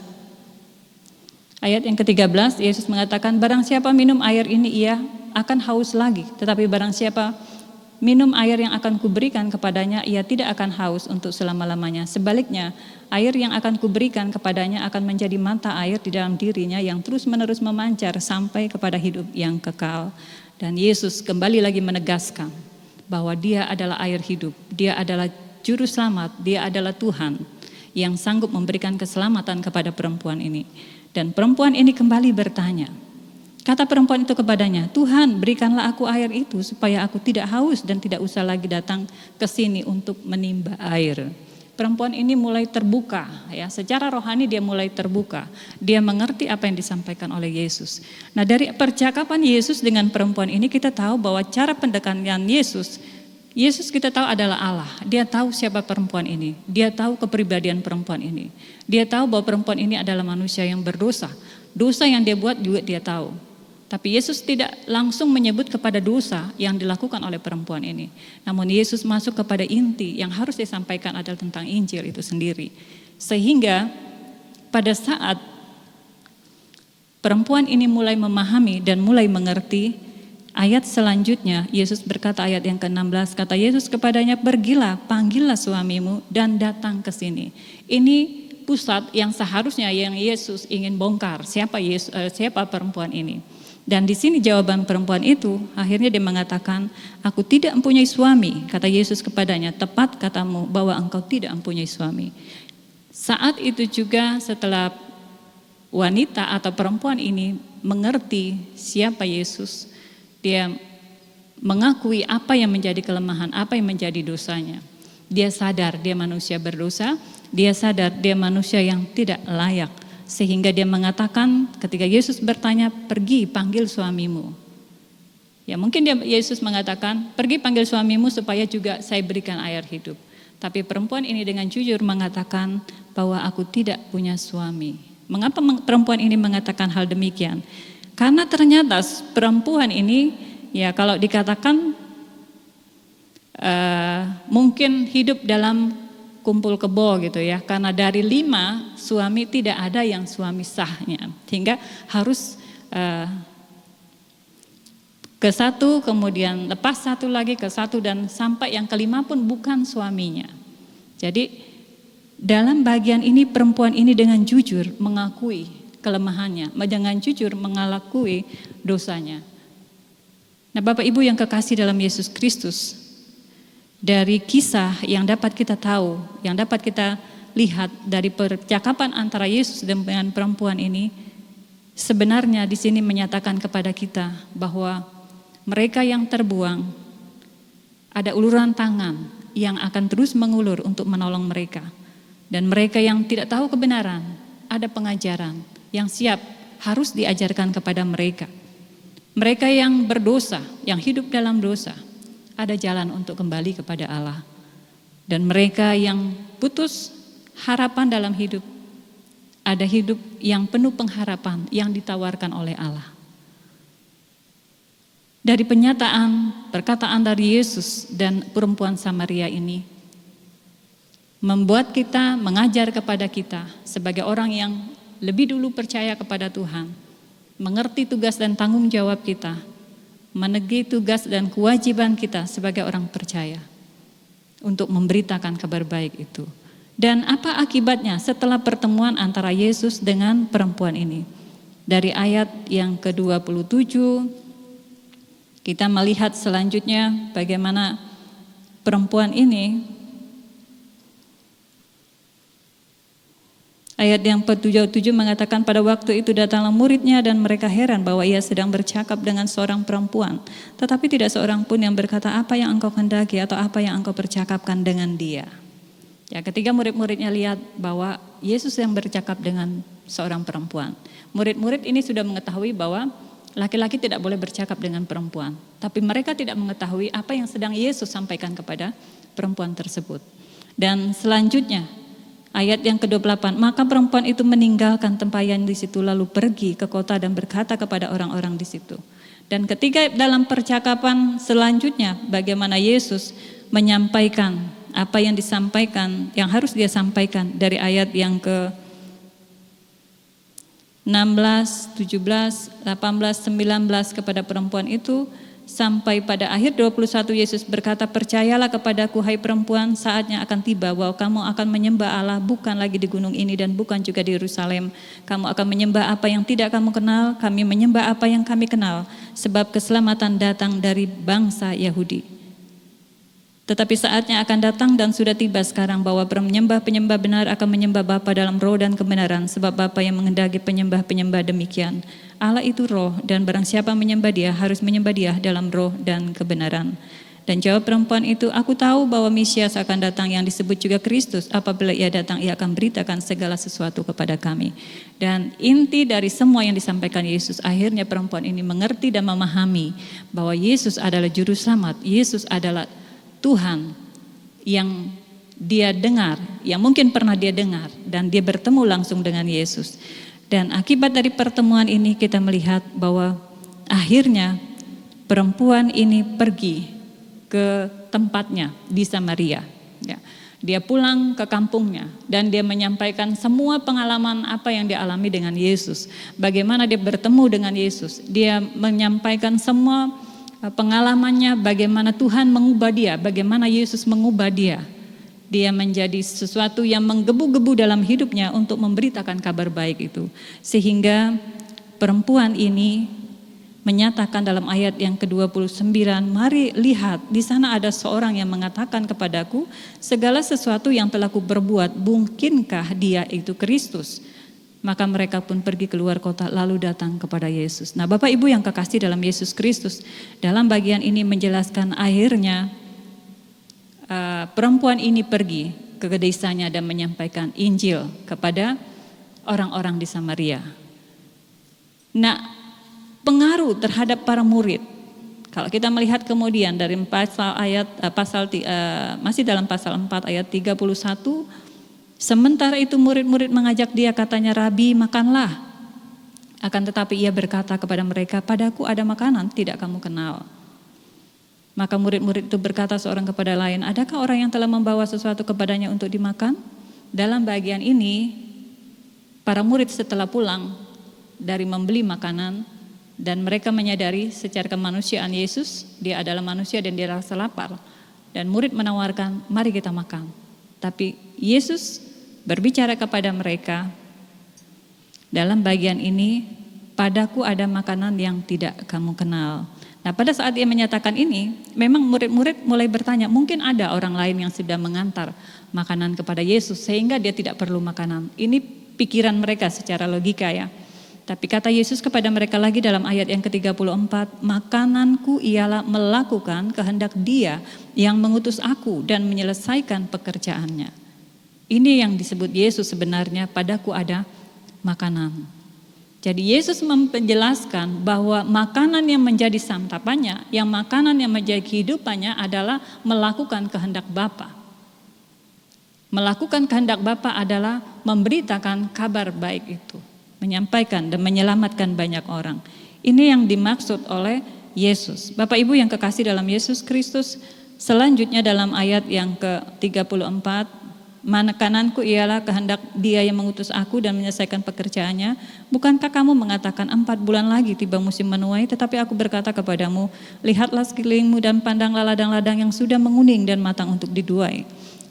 ayat yang ke-13 Yesus mengatakan, barang siapa minum air ini ia akan haus lagi, tetapi barang siapa minum air yang akan kuberikan kepadanya ia tidak akan haus untuk selama-lamanya. Sebaliknya, air yang akan kuberikan kepadanya akan menjadi mata air di dalam dirinya yang terus-menerus memancar sampai kepada hidup yang kekal. Dan Yesus kembali lagi menegaskan bahwa dia adalah air hidup, dia adalah juru selamat, dia adalah Tuhan yang sanggup memberikan keselamatan kepada perempuan ini. Dan perempuan ini kembali bertanya, kata perempuan itu kepadanya, Tuhan berikanlah aku air itu supaya aku tidak haus dan tidak usah lagi datang ke sini untuk menimba air. Perempuan ini mulai terbuka ya, secara rohani dia mulai terbuka. Dia mengerti apa yang disampaikan oleh Yesus. Nah, dari percakapan Yesus dengan perempuan ini kita tahu bahwa cara pendekatan Yesus kita tahu adalah Allah. Dia tahu siapa perempuan ini. Dia tahu kepribadian perempuan ini. Dia tahu bahwa perempuan ini adalah manusia yang berdosa. Dosa yang dia buat juga dia tahu. Tapi Yesus tidak langsung menyebut kepada dosa yang dilakukan oleh perempuan ini. Namun Yesus masuk kepada inti yang harus disampaikan adalah tentang Injil itu sendiri. Sehingga pada saat perempuan ini mulai memahami dan mulai mengerti, ayat selanjutnya Yesus berkata ayat yang ke-16, kata Yesus kepadanya, pergilah, panggillah suamimu dan datang ke sini. Ini pusat yang seharusnya yang Yesus ingin bongkar, siapa perempuan ini. Dan di sini jawaban perempuan itu, akhirnya dia mengatakan, aku tidak mempunyai suami. Kata Yesus kepadanya, tepat katamu bahwa engkau tidak mempunyai suami. Saat itu juga setelah wanita atau perempuan ini mengerti siapa Yesus, dia mengakui apa yang menjadi kelemahan, apa yang menjadi dosanya. Dia sadar dia manusia berdosa, dia sadar dia manusia yang tidak layak. Sehingga dia mengatakan ketika Yesus bertanya, pergi panggil suamimu. Ya mungkin Yesus mengatakan, pergi panggil suamimu supaya juga saya berikan air hidup. Tapi perempuan ini dengan jujur mengatakan bahwa aku tidak punya suami. Mengapa perempuan ini mengatakan hal demikian? Karena ternyata perempuan ini ya kalau dikatakan mungkin hidup dalam kumpul kebo gitu ya, karena dari 5 suami tidak ada yang suami sahnya, sehingga harus ke satu, kemudian lepas satu lagi ke satu, dan sampai yang ke-5 pun bukan suaminya. Jadi dalam bagian ini perempuan ini dengan jujur mengakui kelemahannya, dengan jujur mengakui dosanya. Nah Bapak Ibu yang kekasih dalam Yesus Kristus, dari kisah yang dapat kita tahu, yang dapat kita lihat dari percakapan antara Yesus dengan perempuan ini, sebenarnya di sini menyatakan kepada kita bahwa mereka yang terbuang, ada uluran tangan yang akan terus mengulur untuk menolong mereka. Dan mereka yang tidak tahu kebenaran, ada pengajaran yang siap harus diajarkan kepada mereka. Mereka yang berdosa, yang hidup dalam dosa, ada jalan untuk kembali kepada Allah. Dan mereka yang putus harapan dalam hidup, ada hidup yang penuh pengharapan yang ditawarkan oleh Allah. Dari penyataan, perkataan dari Yesus dan perempuan Samaria ini, membuat kita, mengajar kepada kita sebagai orang yang lebih dulu percaya kepada Tuhan, mengerti tugas dan tanggung jawab kita, menegih tugas dan kewajiban kita sebagai orang percaya untuk memberitakan kabar baik itu. Dan apa akibatnya setelah pertemuan antara Yesus dengan perempuan ini? Dari ayat yang ke-27, kita melihat selanjutnya bagaimana perempuan ini, ayat yang ke-27 mengatakan pada waktu itu datanglah muridnya dan mereka heran bahwa ia sedang bercakap dengan seorang perempuan. Tetapi tidak seorang pun yang berkata apa yang engkau kehendaki atau apa yang engkau percakapkan dengan dia. Ya, ketika murid-muridnya lihat bahwa Yesus yang bercakap dengan seorang perempuan. Murid-murid ini sudah mengetahui bahwa laki-laki tidak boleh bercakap dengan perempuan. Tapi mereka tidak mengetahui apa yang sedang Yesus sampaikan kepada perempuan tersebut. Dan selanjutnya ayat yang ke-28, maka perempuan itu meninggalkan tempayan di situ lalu pergi ke kota dan berkata kepada orang-orang di situ. Dan ketika dalam percakapan selanjutnya bagaimana Yesus menyampaikan apa yang disampaikan, yang harus dia sampaikan dari ayat yang ke 16, 17, 18, 19 kepada perempuan itu, sampai pada akhir 21 Yesus berkata, percayalah kepadaku hai perempuan, saatnya akan tiba bahwa kamu akan menyembah Allah bukan lagi di gunung ini dan bukan juga di Yerusalem. Kamu akan menyembah apa yang tidak kamu kenal, kami menyembah apa yang kami kenal, sebab keselamatan datang dari bangsa Yahudi. Tetapi saatnya akan datang dan sudah tiba sekarang bahwa penyembah-penyembah benar akan menyembah Bapa dalam roh dan kebenaran, sebab Bapa yang menghendaki penyembah-penyembah demikian. Allah itu roh dan barang siapa menyembah dia harus menyembah dia dalam roh dan kebenaran. Dan jawab perempuan itu, aku tahu bahwa Mesias akan datang yang disebut juga Kristus. Apabila ia datang, ia akan beritakan segala sesuatu kepada kami. Dan inti dari semua yang disampaikan Yesus, akhirnya perempuan ini mengerti dan memahami bahwa Yesus adalah juru selamat. Yesus adalah Tuhan yang dia dengar, yang mungkin pernah dia dengar, dan dia bertemu langsung dengan Yesus. Dan akibat dari pertemuan ini kita melihat bahwa akhirnya perempuan ini pergi ke tempatnya di Samaria. Ya, dia pulang ke kampungnya dan dia menyampaikan semua pengalaman apa yang dia alami dengan Yesus. Bagaimana dia bertemu dengan Yesus. Dia menyampaikan semua pengalamannya, bagaimana Tuhan mengubah dia, bagaimana Yesus mengubah dia. Dia menjadi sesuatu yang menggebu-gebu dalam hidupnya untuk memberitakan kabar baik itu. Sehingga perempuan ini menyatakan dalam ayat yang ke-29, mari lihat di sana ada seorang yang mengatakan kepadaku segala sesuatu yang telah kuperbuat, mungkinkah dia itu Kristus? Maka mereka pun pergi keluar kota lalu datang kepada Yesus. Nah, Bapak Ibu yang kekasih dalam Yesus Kristus, dalam bagian ini menjelaskan akhirnya perempuan ini pergi ke desanya dan menyampaikan Injil kepada orang-orang di Samaria. Nah, pengaruh terhadap para murid. Kalau kita melihat kemudian dari masih dalam pasal 4 ayat 31, sementara itu murid-murid mengajak dia, katanya, Rabi, makanlah. Akan tetapi ia berkata kepada mereka, padaku ada makanan tidak kamu kenal. Maka murid-murid itu berkata seorang kepada lain, adakah orang yang telah membawa sesuatu kepadanya untuk dimakan? Dalam bagian ini, para murid setelah pulang dari membeli makanan, dan mereka menyadari secara kemanusiaan Yesus, dia adalah manusia dan dia rasa lapar. Dan murid menawarkan, mari kita makan. Tapi Yesus berbicara kepada mereka dalam bagian ini, padaku ada makanan yang tidak kamu kenal. Nah, pada saat dia menyatakan ini, memang murid-murid mulai bertanya, mungkin ada orang lain yang sudah mengantar makanan kepada Yesus sehingga dia tidak perlu makanan. Ini pikiran mereka secara logika ya. Tapi kata Yesus kepada mereka lagi dalam ayat yang ke-34, makananku ialah melakukan kehendak Dia yang mengutus aku dan menyelesaikan pekerjaannya. Ini yang disebut Yesus sebenarnya, padaku ada makanan. Jadi Yesus menjelaskan bahwa makanan yang menjadi santapannya, yang makanan yang menjadi kehidupannya adalah melakukan kehendak Bapa. Melakukan kehendak Bapa adalah memberitakan kabar baik itu, menyampaikan dan menyelamatkan banyak orang. Ini yang dimaksud oleh Yesus. Bapak Ibu yang kekasih dalam Yesus Kristus, selanjutnya dalam ayat yang ke-34, makananku ialah kehendak Dia yang mengutus aku dan menyelesaikan pekerjaannya. Bukankah kamu mengatakan 4 bulan lagi tiba musim menuai, tetapi aku berkata kepadamu, lihatlah sekelilingmu dan pandanglah ladang-ladang yang sudah menguning dan matang untuk diduai.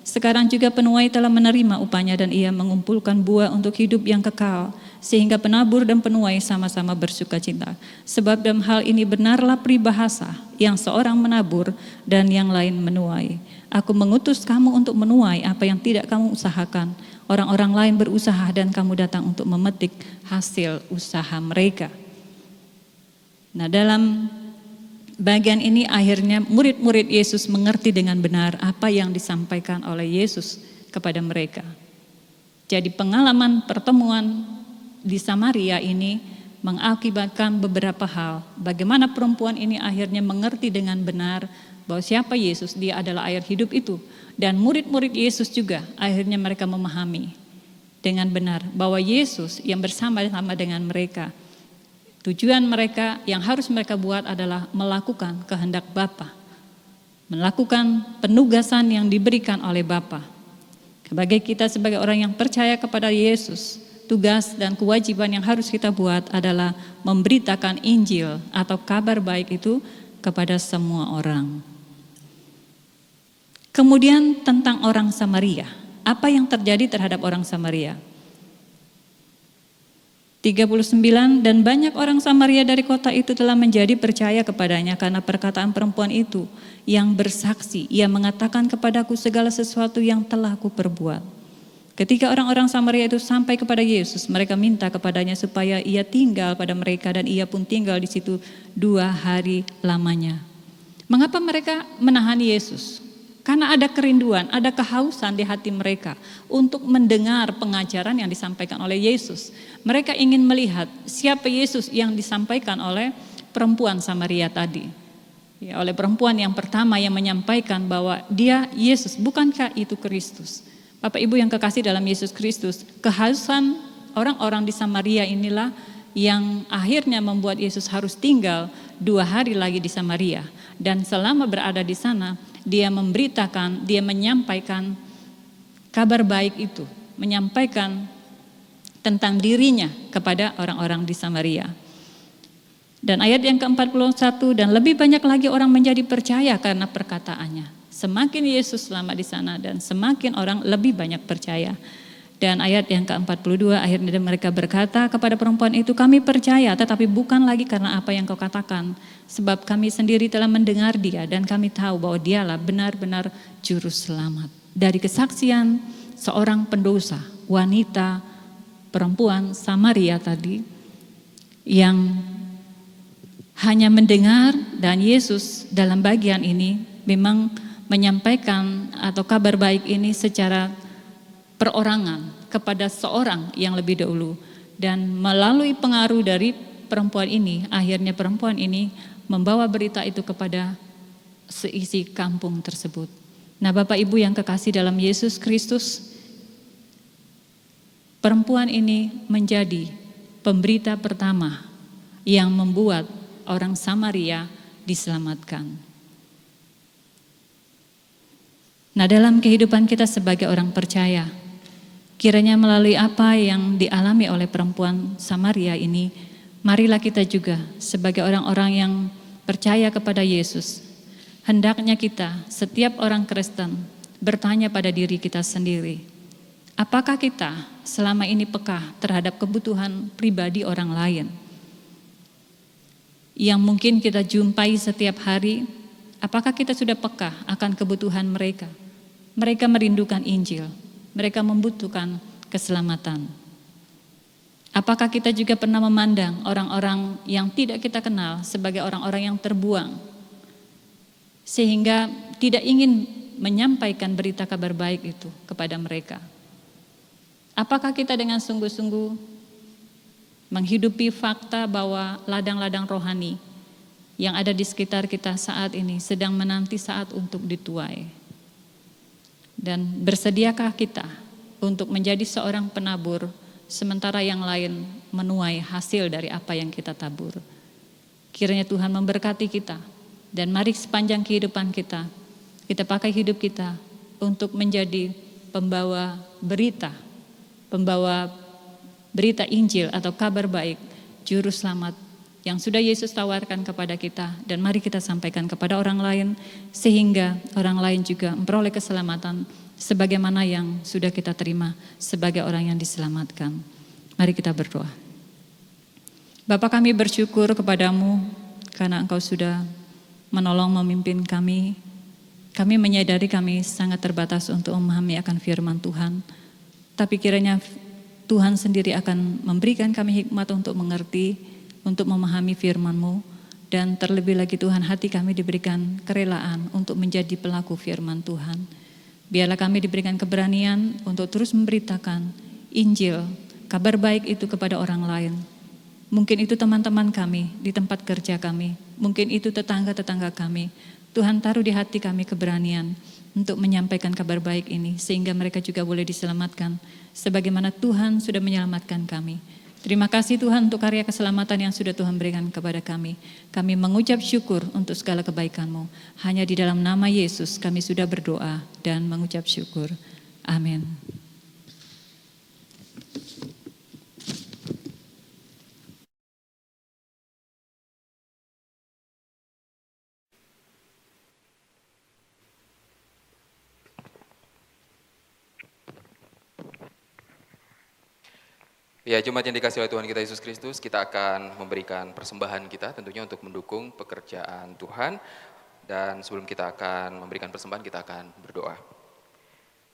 Sekarang juga penuai telah menerima upahnya dan ia mengumpulkan buah untuk hidup yang kekal, sehingga penabur dan penuai sama-sama bersukacita. Sebab dalam hal ini benarlah peribahasa, yang seorang menabur dan yang lain menuai. Aku mengutus kamu untuk menuai apa yang tidak kamu usahakan. Orang-orang lain berusaha dan kamu datang untuk memetik hasil usaha mereka. Nah, dalam bagian ini akhirnya murid-murid Yesus mengerti dengan benar apa yang disampaikan oleh Yesus kepada mereka. Jadi pengalaman pertemuan di Samaria ini mengakibatkan beberapa hal. Bagaimana perempuan ini akhirnya mengerti dengan benar bahwa siapa Yesus, Dia adalah air hidup itu. Dan murid-murid Yesus juga akhirnya mereka memahami dengan benar bahwa Yesus yang bersama-sama dengan mereka, tujuan mereka yang harus mereka buat adalah melakukan kehendak Bapa, melakukan penugasan yang diberikan oleh Bapa. Sebagai kita sebagai orang yang percaya kepada Yesus, tugas dan kewajiban yang harus kita buat adalah memberitakan Injil atau kabar baik itu kepada semua orang. Kemudian tentang orang Samaria, apa yang terjadi terhadap orang Samaria? 39, dan banyak orang Samaria dari kota itu telah menjadi percaya kepadanya karena perkataan perempuan itu yang bersaksi, ia mengatakan kepadaku segala sesuatu yang telah aku perbuat. Ketika orang-orang Samaria itu sampai kepada Yesus, mereka minta kepadanya supaya ia tinggal pada mereka dan ia pun tinggal di situ 2 hari lamanya. Mengapa mereka menahan Yesus? Karena ada kerinduan, ada kehausan di hati mereka untuk mendengar pengajaran yang disampaikan oleh Yesus. Mereka ingin melihat siapa Yesus yang disampaikan oleh perempuan Samaria tadi. Ya, oleh perempuan yang pertama yang menyampaikan bahwa Dia Yesus, bukankah itu Kristus? Bapak Ibu yang kekasih dalam Yesus Kristus, kehausan orang-orang di Samaria inilah yang akhirnya membuat Yesus harus tinggal 2 hari lagi di Samaria. Dan selama berada di sana, Dia memberitakan, Dia menyampaikan kabar baik itu, menyampaikan tentang dirinya kepada orang-orang di Samaria. Dan ayat yang ke-41, dan lebih banyak lagi orang menjadi percaya karena perkataannya. Semakin Yesus lama di sana dan semakin orang lebih banyak percaya. Dan ayat yang ke-42 akhirnya mereka berkata kepada perempuan itu, kami percaya tetapi bukan lagi karena apa yang kau katakan. Sebab kami sendiri telah mendengar Dia dan kami tahu bahwa Dialah benar-benar juru selamat. Dari kesaksian seorang pendosa, wanita, perempuan Samaria tadi yang hanya mendengar, dan Yesus dalam bagian ini memang menyampaikan atau kabar baik ini secara perorangan kepada seorang yang lebih dahulu, dan melalui pengaruh dari perempuan ini, akhirnya perempuan ini membawa berita itu kepada seisi kampung tersebut. Nah, Bapak Ibu yang kekasih dalam Yesus Kristus, perempuan ini menjadi pemberita pertama yang membuat orang Samaria diselamatkan. Nah, dalam kehidupan kita sebagai orang percaya, kiranya melalui apa yang dialami oleh perempuan Samaria ini, marilah kita juga sebagai orang-orang yang percaya kepada Yesus, hendaknya kita, setiap orang Kristen, bertanya pada diri kita sendiri, apakah kita selama ini peka terhadap kebutuhan pribadi orang lain yang mungkin kita jumpai setiap hari? Apakah kita sudah peka akan kebutuhan mereka? Mereka merindukan Injil, mereka membutuhkan keselamatan. Apakah kita juga pernah memandang orang-orang yang tidak kita kenal sebagai orang-orang yang terbuang, sehingga tidak ingin menyampaikan berita kabar baik itu kepada mereka? Apakah kita dengan sungguh-sungguh menghidupi fakta bahwa ladang-ladang rohani yang ada di sekitar kita saat ini sedang menanti saat untuk dituai? Dan bersediakah kita untuk menjadi seorang penabur, sementara yang lain menuai hasil dari apa yang kita tabur? Kiranya Tuhan memberkati kita, dan mari sepanjang kehidupan kita, kita pakai hidup kita untuk menjadi pembawa berita Injil atau kabar baik, juru selamat yang sudah Yesus tawarkan kepada kita, dan mari kita sampaikan kepada orang lain, sehingga orang lain juga memperoleh keselamatan sebagaimana yang sudah kita terima sebagai orang yang diselamatkan. Mari kita berdoa. Bapa, kami bersyukur kepadamu karena Engkau sudah menolong memimpin kami. Kami menyadari kami sangat terbatas untuk memahami akan firman Tuhan, tapi kiranya Tuhan sendiri akan memberikan kami hikmat untuk mengerti, untuk memahami firman-Mu, dan terlebih lagi Tuhan, hati kami diberikan kerelaan untuk menjadi pelaku firman Tuhan. Biarlah kami diberikan keberanian untuk terus memberitakan Injil, kabar baik itu kepada orang lain. Mungkin itu teman-teman kami di tempat kerja kami, mungkin itu tetangga-tetangga kami. Tuhan taruh di hati kami keberanian untuk menyampaikan kabar baik ini, sehingga mereka juga boleh diselamatkan sebagaimana Tuhan sudah menyelamatkan kami. Terima kasih Tuhan untuk karya keselamatan yang sudah Tuhan berikan kepada kami. Kami mengucap syukur untuk segala kebaikan-Mu. Hanya di dalam nama Yesus kami sudah berdoa dan mengucap syukur. Amin. Ya, jemaat yang dikasihi oleh Tuhan kita Yesus Kristus, kita akan memberikan persembahan kita tentunya untuk mendukung pekerjaan Tuhan. Dan sebelum kita akan memberikan persembahan, kita akan berdoa.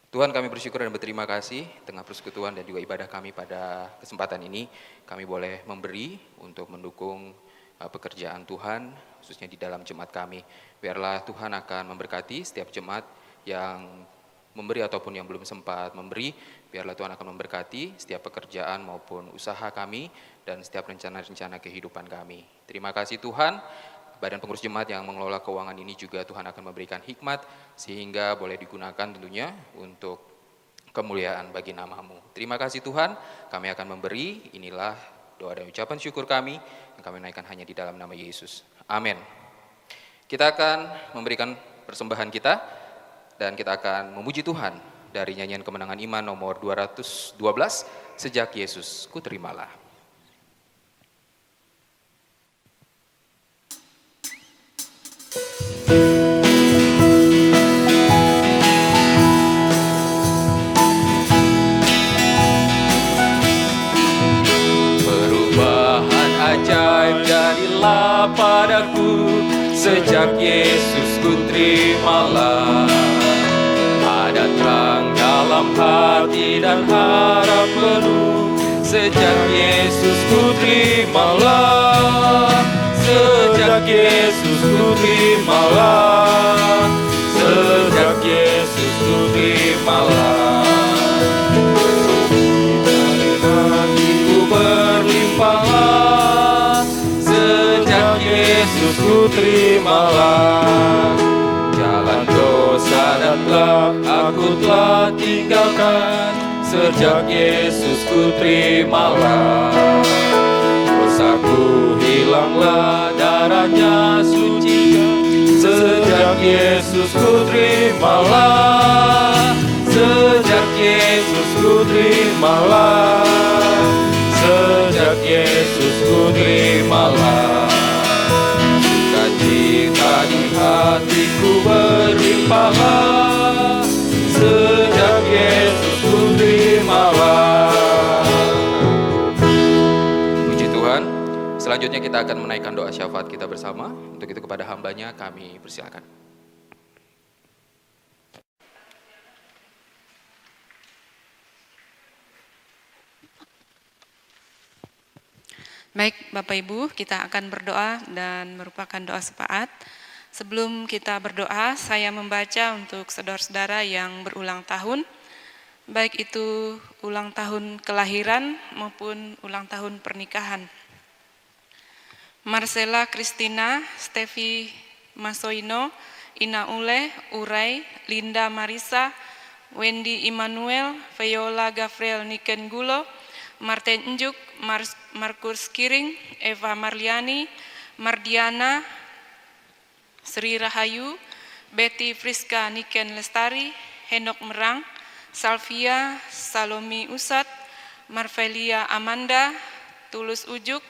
Tuhan, kami bersyukur dan berterima kasih tengah persekutuan dan juga ibadah kami pada kesempatan ini. Kami boleh memberi untuk mendukung pekerjaan Tuhan, khususnya di dalam jemaat kami. Biarlah Tuhan akan memberkati setiap jemaat yang memberi ataupun yang belum sempat memberi. Biarlah Tuhan akan memberkati setiap pekerjaan maupun usaha kami dan setiap rencana-rencana kehidupan kami. Terima kasih Tuhan. Badan pengurus jemaat yang mengelola keuangan ini juga Tuhan akan memberikan hikmat sehingga boleh digunakan tentunya untuk kemuliaan bagi nama-Mu. Terima kasih Tuhan, kami akan memberi. Inilah doa dan ucapan syukur kami yang kami naikkan hanya di dalam nama Yesus. Amin. Kita akan memberikan persembahan kita dan kita akan memuji Tuhan dari nyanyian kemenangan iman nomor 212, Sejak Yesus Ku Terimalah. Perubahan ajaib jadilah padaku, sejak Yesus ku terimalah. Ada terang dalam hati dan harap penuh, sejak Yesus ku terimalah. Sejak Yesus ku terimalah. Sejak Yesus ku terimalah. Hatiku berlimpahlah, sejak Yesus ku terimalah. Jalan dosa dan gelap aku telah tinggalkan, sejak Yesus ku terimalah. Dosaku hilanglah, darahnya sucikan, sejak Yesus ku terimalah. Sejak Yesus ku terimalah. Sejak Yesus ku terimalah. Sukacita di hatiku berlimpahlah, sejak Yesus ku terimalah. Puji Tuhan. Selanjutnya kita akan menaikkan doa syafaat kita bersama. Untuk itu kepada hambanya kami persilakan. Baik, Bapak Ibu, kita akan berdoa dan merupakan doa syafaat. Sebelum kita berdoa, saya membaca untuk saudara-saudara yang berulang tahun, baik itu ulang tahun kelahiran maupun ulang tahun pernikahan. Marcella Christina, Stevi Masoino, Ina Ule, Urai, Linda Marisa, Wendy Immanuel, Viola Gabriel Nikengulo, Martin Njuk, Markus Kiring, Eva Marliani, Mardiana, Sri Rahayu, Betty Friska Niken Lestari, Henok Merang, Salvia Salomi Usat, Marvelia Amanda, Tulus Ujuk,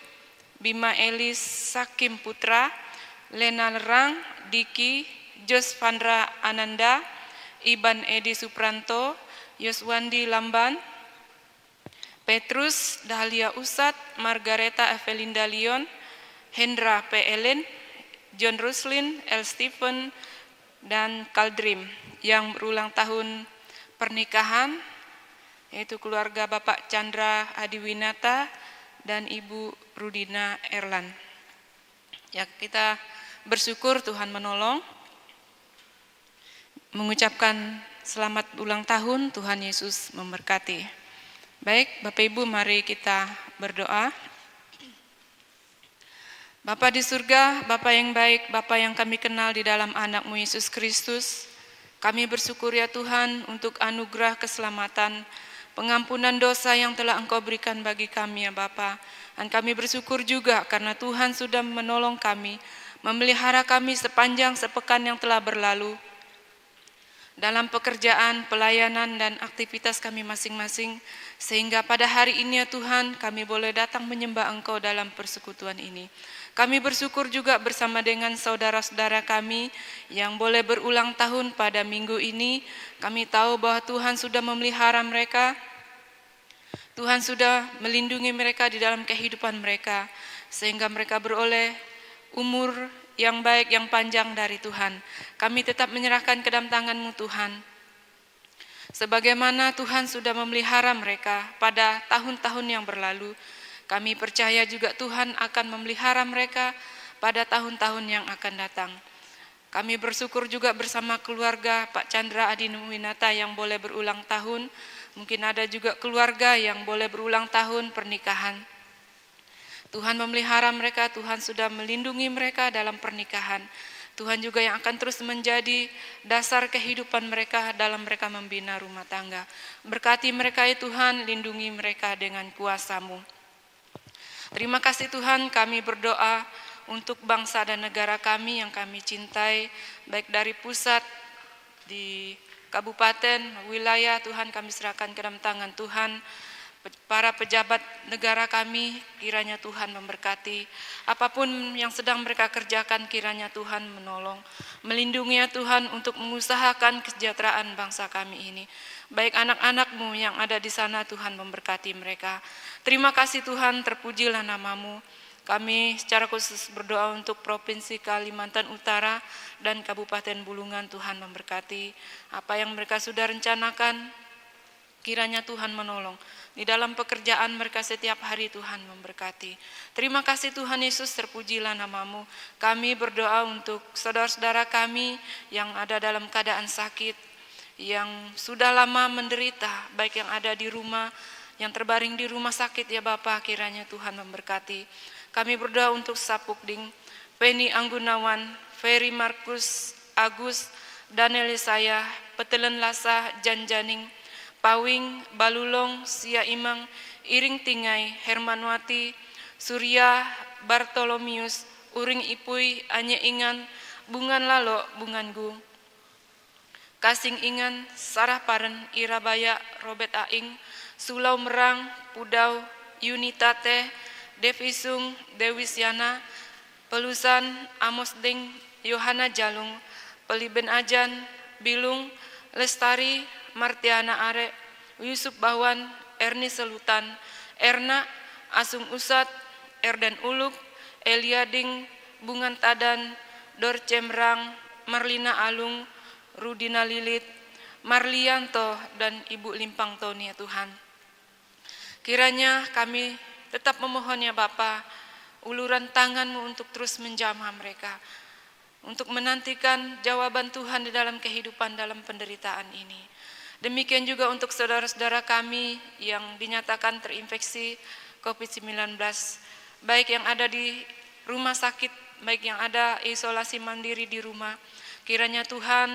Bima Elis Sakim Putra, Lena Lerang, Diki, Jos Vandra Ananda, Iban Edi Supranto, Yoswandi Lamban, Petrus Dahlia Usat, Margareta Evelinda Leon, Hendra P. Ellen, John Ruslin, L. Stephen, dan Kaldrim yang berulang tahun pernikahan, yaitu keluarga Bapak Chandra Adiwinata dan Ibu Rudina Erlan. Ya, kita bersyukur Tuhan menolong, mengucapkan selamat ulang tahun, Tuhan Yesus memberkati. Baik, Bapak Ibu, mari kita berdoa. Bapa di surga, Bapa yang baik, Bapa yang kami kenal di dalam anak-Mu Yesus Kristus, kami bersyukur ya Tuhan untuk anugerah keselamatan, pengampunan dosa yang telah Engkau berikan bagi kami ya Bapa. Dan kami bersyukur juga karena Tuhan sudah menolong kami, memelihara kami sepanjang sepekan yang telah berlalu, dalam pekerjaan, pelayanan, dan aktivitas kami masing-masing, sehingga pada hari ini ya Tuhan, kami boleh datang menyembah Engkau dalam persekutuan ini. Kami bersyukur juga bersama dengan saudara-saudara kami yang boleh berulang tahun pada minggu ini. Kami tahu bahwa Tuhan sudah memelihara mereka, Tuhan sudah melindungi mereka di dalam kehidupan mereka, sehingga mereka beroleh umur yang baik, yang panjang dari Tuhan. Kami tetap menyerahkan ke dalam tangan-Mu Tuhan. Sebagaimana Tuhan sudah memelihara mereka pada tahun-tahun yang berlalu, kami percaya juga Tuhan akan memelihara mereka pada tahun-tahun yang akan datang. Kami bersyukur juga bersama keluarga Pak Chandra Adiwinata yang boleh berulang tahun. Mungkin ada juga keluarga yang boleh berulang tahun pernikahan. Tuhan memelihara mereka, Tuhan sudah melindungi mereka dalam pernikahan. Tuhan juga yang akan terus menjadi dasar kehidupan mereka dalam mereka membina rumah tangga. Berkati mereka ya Tuhan, lindungi mereka dengan kuasa-Mu. Terima kasih Tuhan, kami berdoa untuk bangsa dan negara kami yang kami cintai, baik dari pusat, di kabupaten, wilayah, Tuhan kami serahkan ke dalam tangan Tuhan. Para pejabat negara kami, kiranya Tuhan memberkati. Apapun yang sedang mereka kerjakan, kiranya Tuhan menolong. Melindungi ya Tuhan untuk mengusahakan kesejahteraan bangsa kami ini. Baik anak-anak-Mu yang ada di sana, Tuhan memberkati mereka. Terima kasih Tuhan, terpujilah nama-Mu. Kami secara khusus berdoa untuk Provinsi Kalimantan Utara dan Kabupaten Bulungan, Tuhan memberkati. Apa yang mereka sudah rencanakan, kiranya Tuhan menolong. Di dalam pekerjaan mereka setiap hari Tuhan memberkati. Terima kasih Tuhan Yesus, terpujilah nama-Mu. Kami berdoa untuk saudara-saudara kami yang ada dalam keadaan sakit, yang sudah lama menderita, baik yang ada di rumah, yang terbaring di rumah sakit ya Bapa, kiranya Tuhan memberkati. Kami berdoa untuk Sapukding, Penny Anggunawan, Ferry Markus, Agus, Daniel Yesaya, Petelen Lasa, Janjaning, Pawing, Balulong, Sia Imang, Iring Tingai, Hermanwati, Surya, Bartolomius, Uring Ipui, Anye Ingan, Bungan Lalo, Bungan Gung, Kasing Ingan, Sarah Paren, Irabaya, Robert Aing, Sulau Merang, Pudau, Yunitate, Devisung, Dewi Siana, Pelusan, Amos Ding, Yohana Jalung, Peliben Ajan, Bilung, Lestari, Martiana Are, Yusuf Bawan, Erni Selutan, Erna, Asung Usat, Erdan Uluk, Eliading, Bungan Tadan, Dor Cemrang, Marlina Alung, Rudina Lilit, Marlianto, dan Ibu Limpang Toni ya Tuhan. Kiranya kami tetap memohon ya Bapa, uluran tangan-Mu untuk terus menjamah mereka, untuk menantikan jawaban Tuhan di dalam kehidupan dalam penderitaan ini. Demikian juga untuk saudara-saudara kami yang dinyatakan terinfeksi COVID-19, baik yang ada di rumah sakit, baik yang ada isolasi mandiri di rumah. Kiranya Tuhan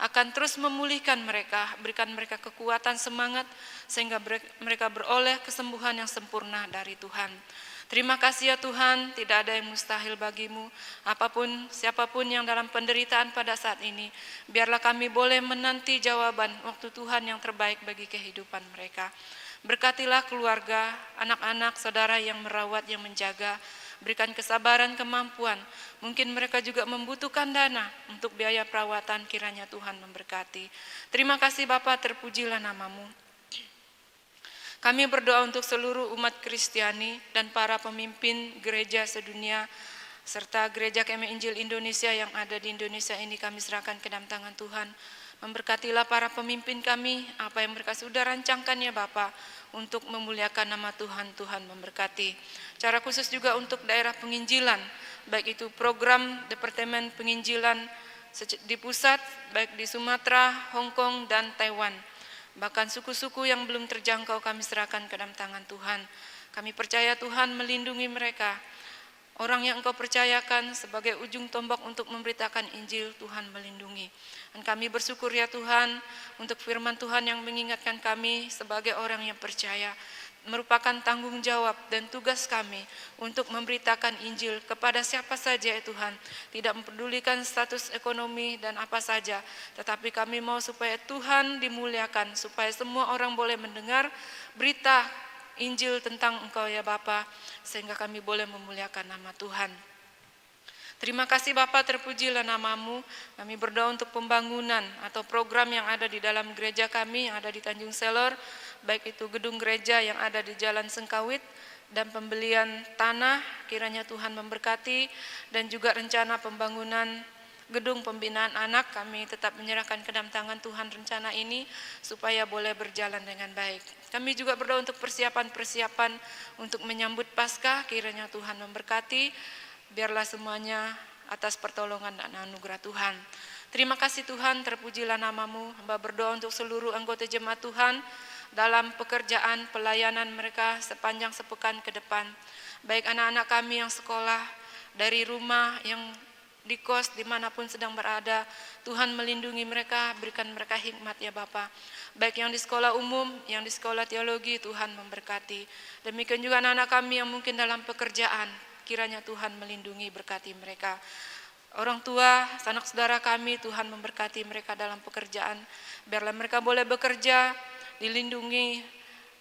akan terus memulihkan mereka, berikan mereka kekuatan, semangat, sehingga mereka beroleh kesembuhan yang sempurna dari Tuhan. Terima kasih ya Tuhan, tidak ada yang mustahil bagimu. Apapun, siapapun yang dalam penderitaan pada saat ini, biarlah kami boleh menanti jawaban waktu Tuhan yang terbaik bagi kehidupan mereka. Berkatilah keluarga, anak-anak, saudara yang merawat, yang menjaga. Berikan kesabaran, kemampuan. Mungkin mereka juga membutuhkan dana untuk biaya perawatan, kiranya Tuhan memberkati. Terima kasih Bapa, terpujilah namamu. Kami berdoa untuk seluruh umat Kristiani dan para pemimpin gereja sedunia, serta gereja KMI Injil Indonesia yang ada di Indonesia ini kami serahkan ke dalam tangan Tuhan. Memberkatilah para pemimpin kami, apa yang mereka sudah rancangkan ya Bapa, untuk memuliakan nama Tuhan, Tuhan memberkati. Cara khusus juga untuk daerah penginjilan, baik itu program Departemen Penginjilan di pusat, baik di Sumatera, Hong Kong, dan Taiwan. Bahkan suku-suku yang belum terjangkau kami serahkan ke dalam tangan Tuhan. Kami percaya Tuhan melindungi mereka. Orang yang Engkau percayakan sebagai ujung tombak untuk memberitakan Injil, Tuhan melindungi. Dan kami bersyukur ya Tuhan untuk firman Tuhan yang mengingatkan kami sebagai orang yang percaya, merupakan tanggung jawab dan tugas kami untuk memberitakan Injil kepada siapa saja ya Tuhan. Tidak mempedulikan status ekonomi dan apa saja, tetapi kami mau supaya Tuhan dimuliakan, supaya semua orang boleh mendengar berita Injil tentang Engkau ya Bapa, sehingga kami boleh memuliakan nama Tuhan. Terima kasih Bapa, terpujilah namamu. Kami berdoa untuk pembangunan atau program yang ada di dalam gereja kami yang ada di Tanjung Selor, baik itu gedung gereja yang ada di Jalan Sengkawit dan pembelian tanah, kiranya Tuhan memberkati, dan juga rencana pembangunan gedung pembinaan anak, kami tetap menyerahkan ke dalam tangan Tuhan rencana ini supaya boleh berjalan dengan baik. Kami juga berdoa untuk persiapan-persiapan untuk menyambut Paskah, kiranya Tuhan memberkati, biarlah semuanya atas pertolongan dan anugerah Tuhan. Terima kasih Tuhan, terpujilah namamu. Hamba berdoa untuk seluruh anggota jemaat Tuhan dalam pekerjaan pelayanan mereka sepanjang sepekan ke depan. Baik anak-anak kami yang sekolah dari rumah, yang di kos, dimanapun sedang berada, Tuhan melindungi mereka, berikan mereka hikmat ya Bapa. Baik yang di sekolah umum, yang di sekolah teologi, Tuhan memberkati. Demikian juga anak-anak kami yang mungkin dalam pekerjaan, kiranya Tuhan melindungi, berkati mereka. Orang tua, sanak saudara kami, Tuhan memberkati mereka dalam pekerjaan. Biarlah mereka boleh bekerja, dilindungi,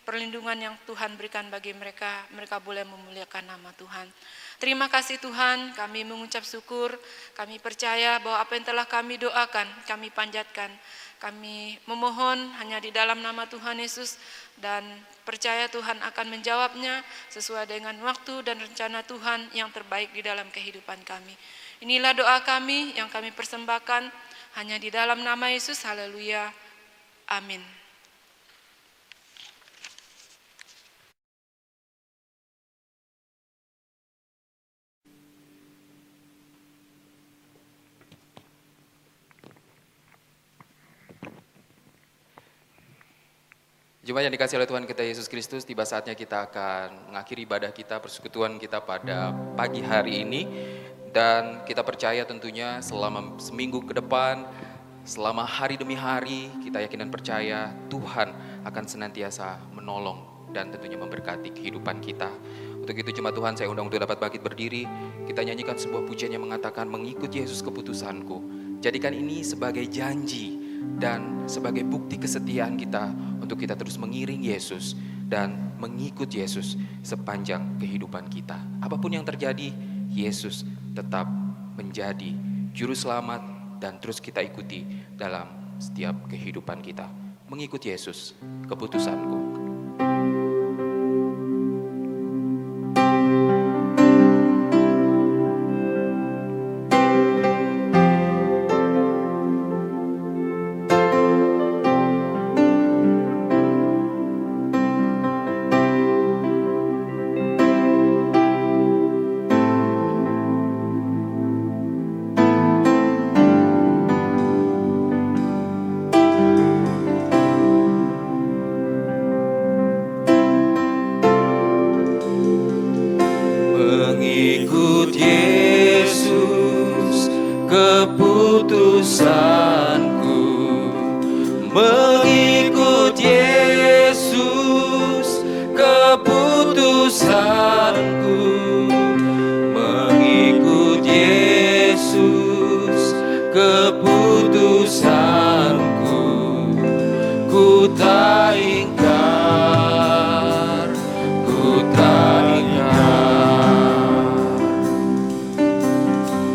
perlindungan yang Tuhan berikan bagi mereka, mereka boleh memuliakan nama Tuhan. Terima kasih Tuhan, kami mengucap syukur, kami percaya bahwa apa yang telah kami doakan, kami panjatkan, kami memohon hanya di dalam nama Tuhan Yesus, dan percaya Tuhan akan menjawabnya sesuai dengan waktu dan rencana Tuhan yang terbaik di dalam kehidupan kami. Inilah doa kami yang kami persembahkan hanya di dalam nama Yesus, haleluya, amin. Jemaat yang dikasihi oleh Tuhan kita Yesus Kristus, tiba saatnya kita akan mengakhiri ibadah kita, persekutuan kita pada pagi hari ini. Dan kita percaya tentunya selama seminggu ke depan, selama hari demi hari, kita yakin dan percaya Tuhan akan senantiasa menolong dan tentunya memberkati kehidupan kita. Untuk itu jemaat Tuhan, saya undang untuk dapat bangkit berdiri. Kita nyanyikan sebuah pujian yang mengatakan, mengikut Yesus keputusanku. Jadikan ini sebagai janji dan sebagai bukti kesetiaan kita untuk kita terus mengiring Yesus dan mengikut Yesus sepanjang kehidupan kita. Apapun yang terjadi, Yesus tetap menjadi juru selamat dan terus kita ikuti dalam setiap kehidupan kita. Mengikut Yesus, keputusanku.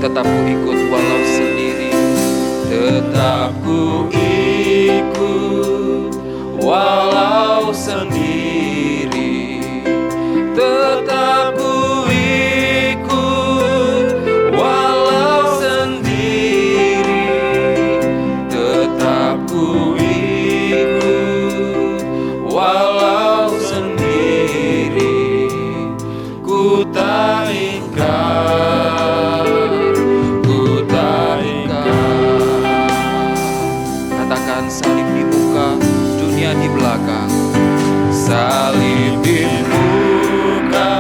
tetap ku ikut walau sendiri. Tetap ku ikut walau sendiri. Tetap ku ikut walau sendiri. Tetap ku ikut walau sendiri. Ku tak ingkar, ku tak ingkar. Katakan salib di muka, dunia di belakang. Salib di muka,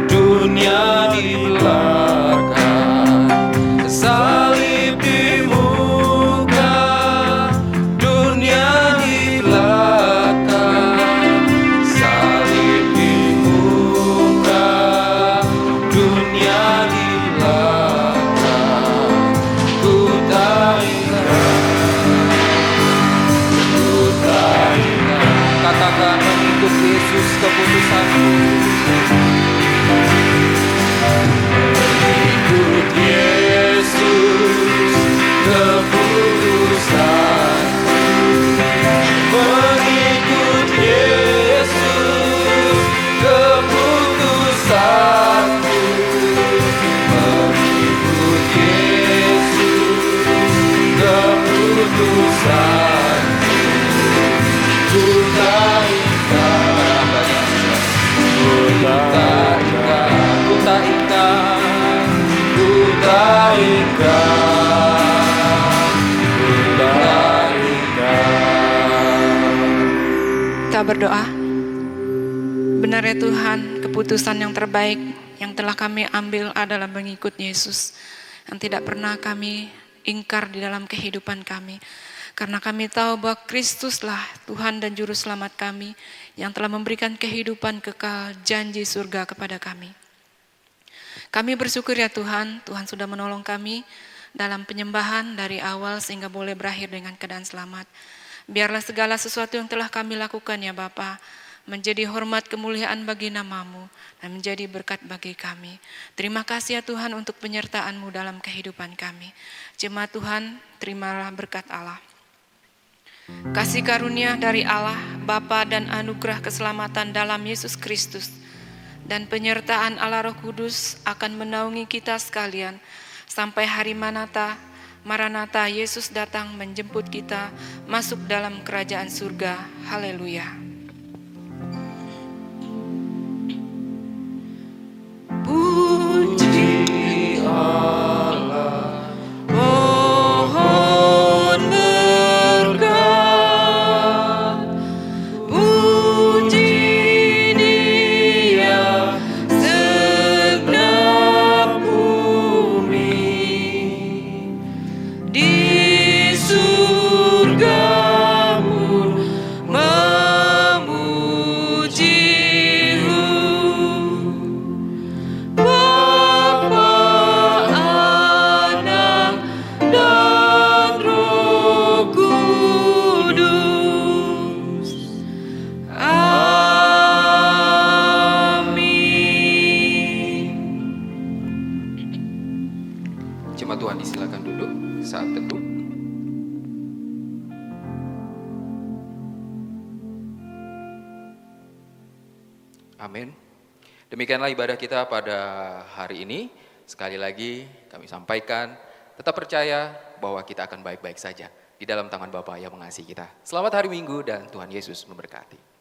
dunia di belakang. Salib di muka, dunia di belakang. Salib di muka, dunia di belakang. Ku tak ingkar, ku tak ingkar. Katakan mengikut Yesus keputusanku. Mengikut Yesus keputusanku. Mengikut Yesus keputusanku. Mengikut Yesus keputusanku. Ku tak ingkar, ku tak ingkar, ku tak ingkar, ku tak ingkar, ku tak ingkar. Kita berdoa. Benar ya Tuhan, keputusan yang terbaik yang telah kami ambil adalah mengikut Yesus, yang tidak pernah kami ingkar di dalam kehidupan kami. Karena kami tahu bahwa Kristuslah Tuhan dan Juru Selamat kami yang telah memberikan kehidupan kekal, janji surga kepada kami. Kami bersyukur ya Tuhan, Tuhan sudah menolong kami dalam penyembahan dari awal sehingga boleh berakhir dengan keadaan selamat. Biarlah segala sesuatu yang telah kami lakukan ya Bapa, menjadi hormat kemuliaan bagi nama-Mu dan menjadi berkat bagi kami. Terima kasih ya Tuhan untuk penyertaan-Mu dalam kehidupan kami. Jemaat Tuhan, terimalah berkat Allah. Kasih karunia dari Allah, Bapa dan anugerah keselamatan dalam Yesus Kristus dan penyertaan Allah Roh Kudus akan menaungi kita sekalian sampai hari Maranatha Yesus datang menjemput kita masuk dalam kerajaan surga. Haleluya. Puji Allah, mohon berkat. Puji Dia segenap bumi. Di surga pun memuji-Mu. Bapa, Anak, dan Roh Kudus. Amin. Jemaat Tuhan disilakan duduk saat teduh. Amin. Demikianlah ibadah kita pada hari ini. Sekali lagi kami sampaikan, tetap percaya bahwa kita akan baik-baik saja di dalam tangan Bapa yang mengasihi kita. Selamat hari Minggu dan Tuhan Yesus memberkati.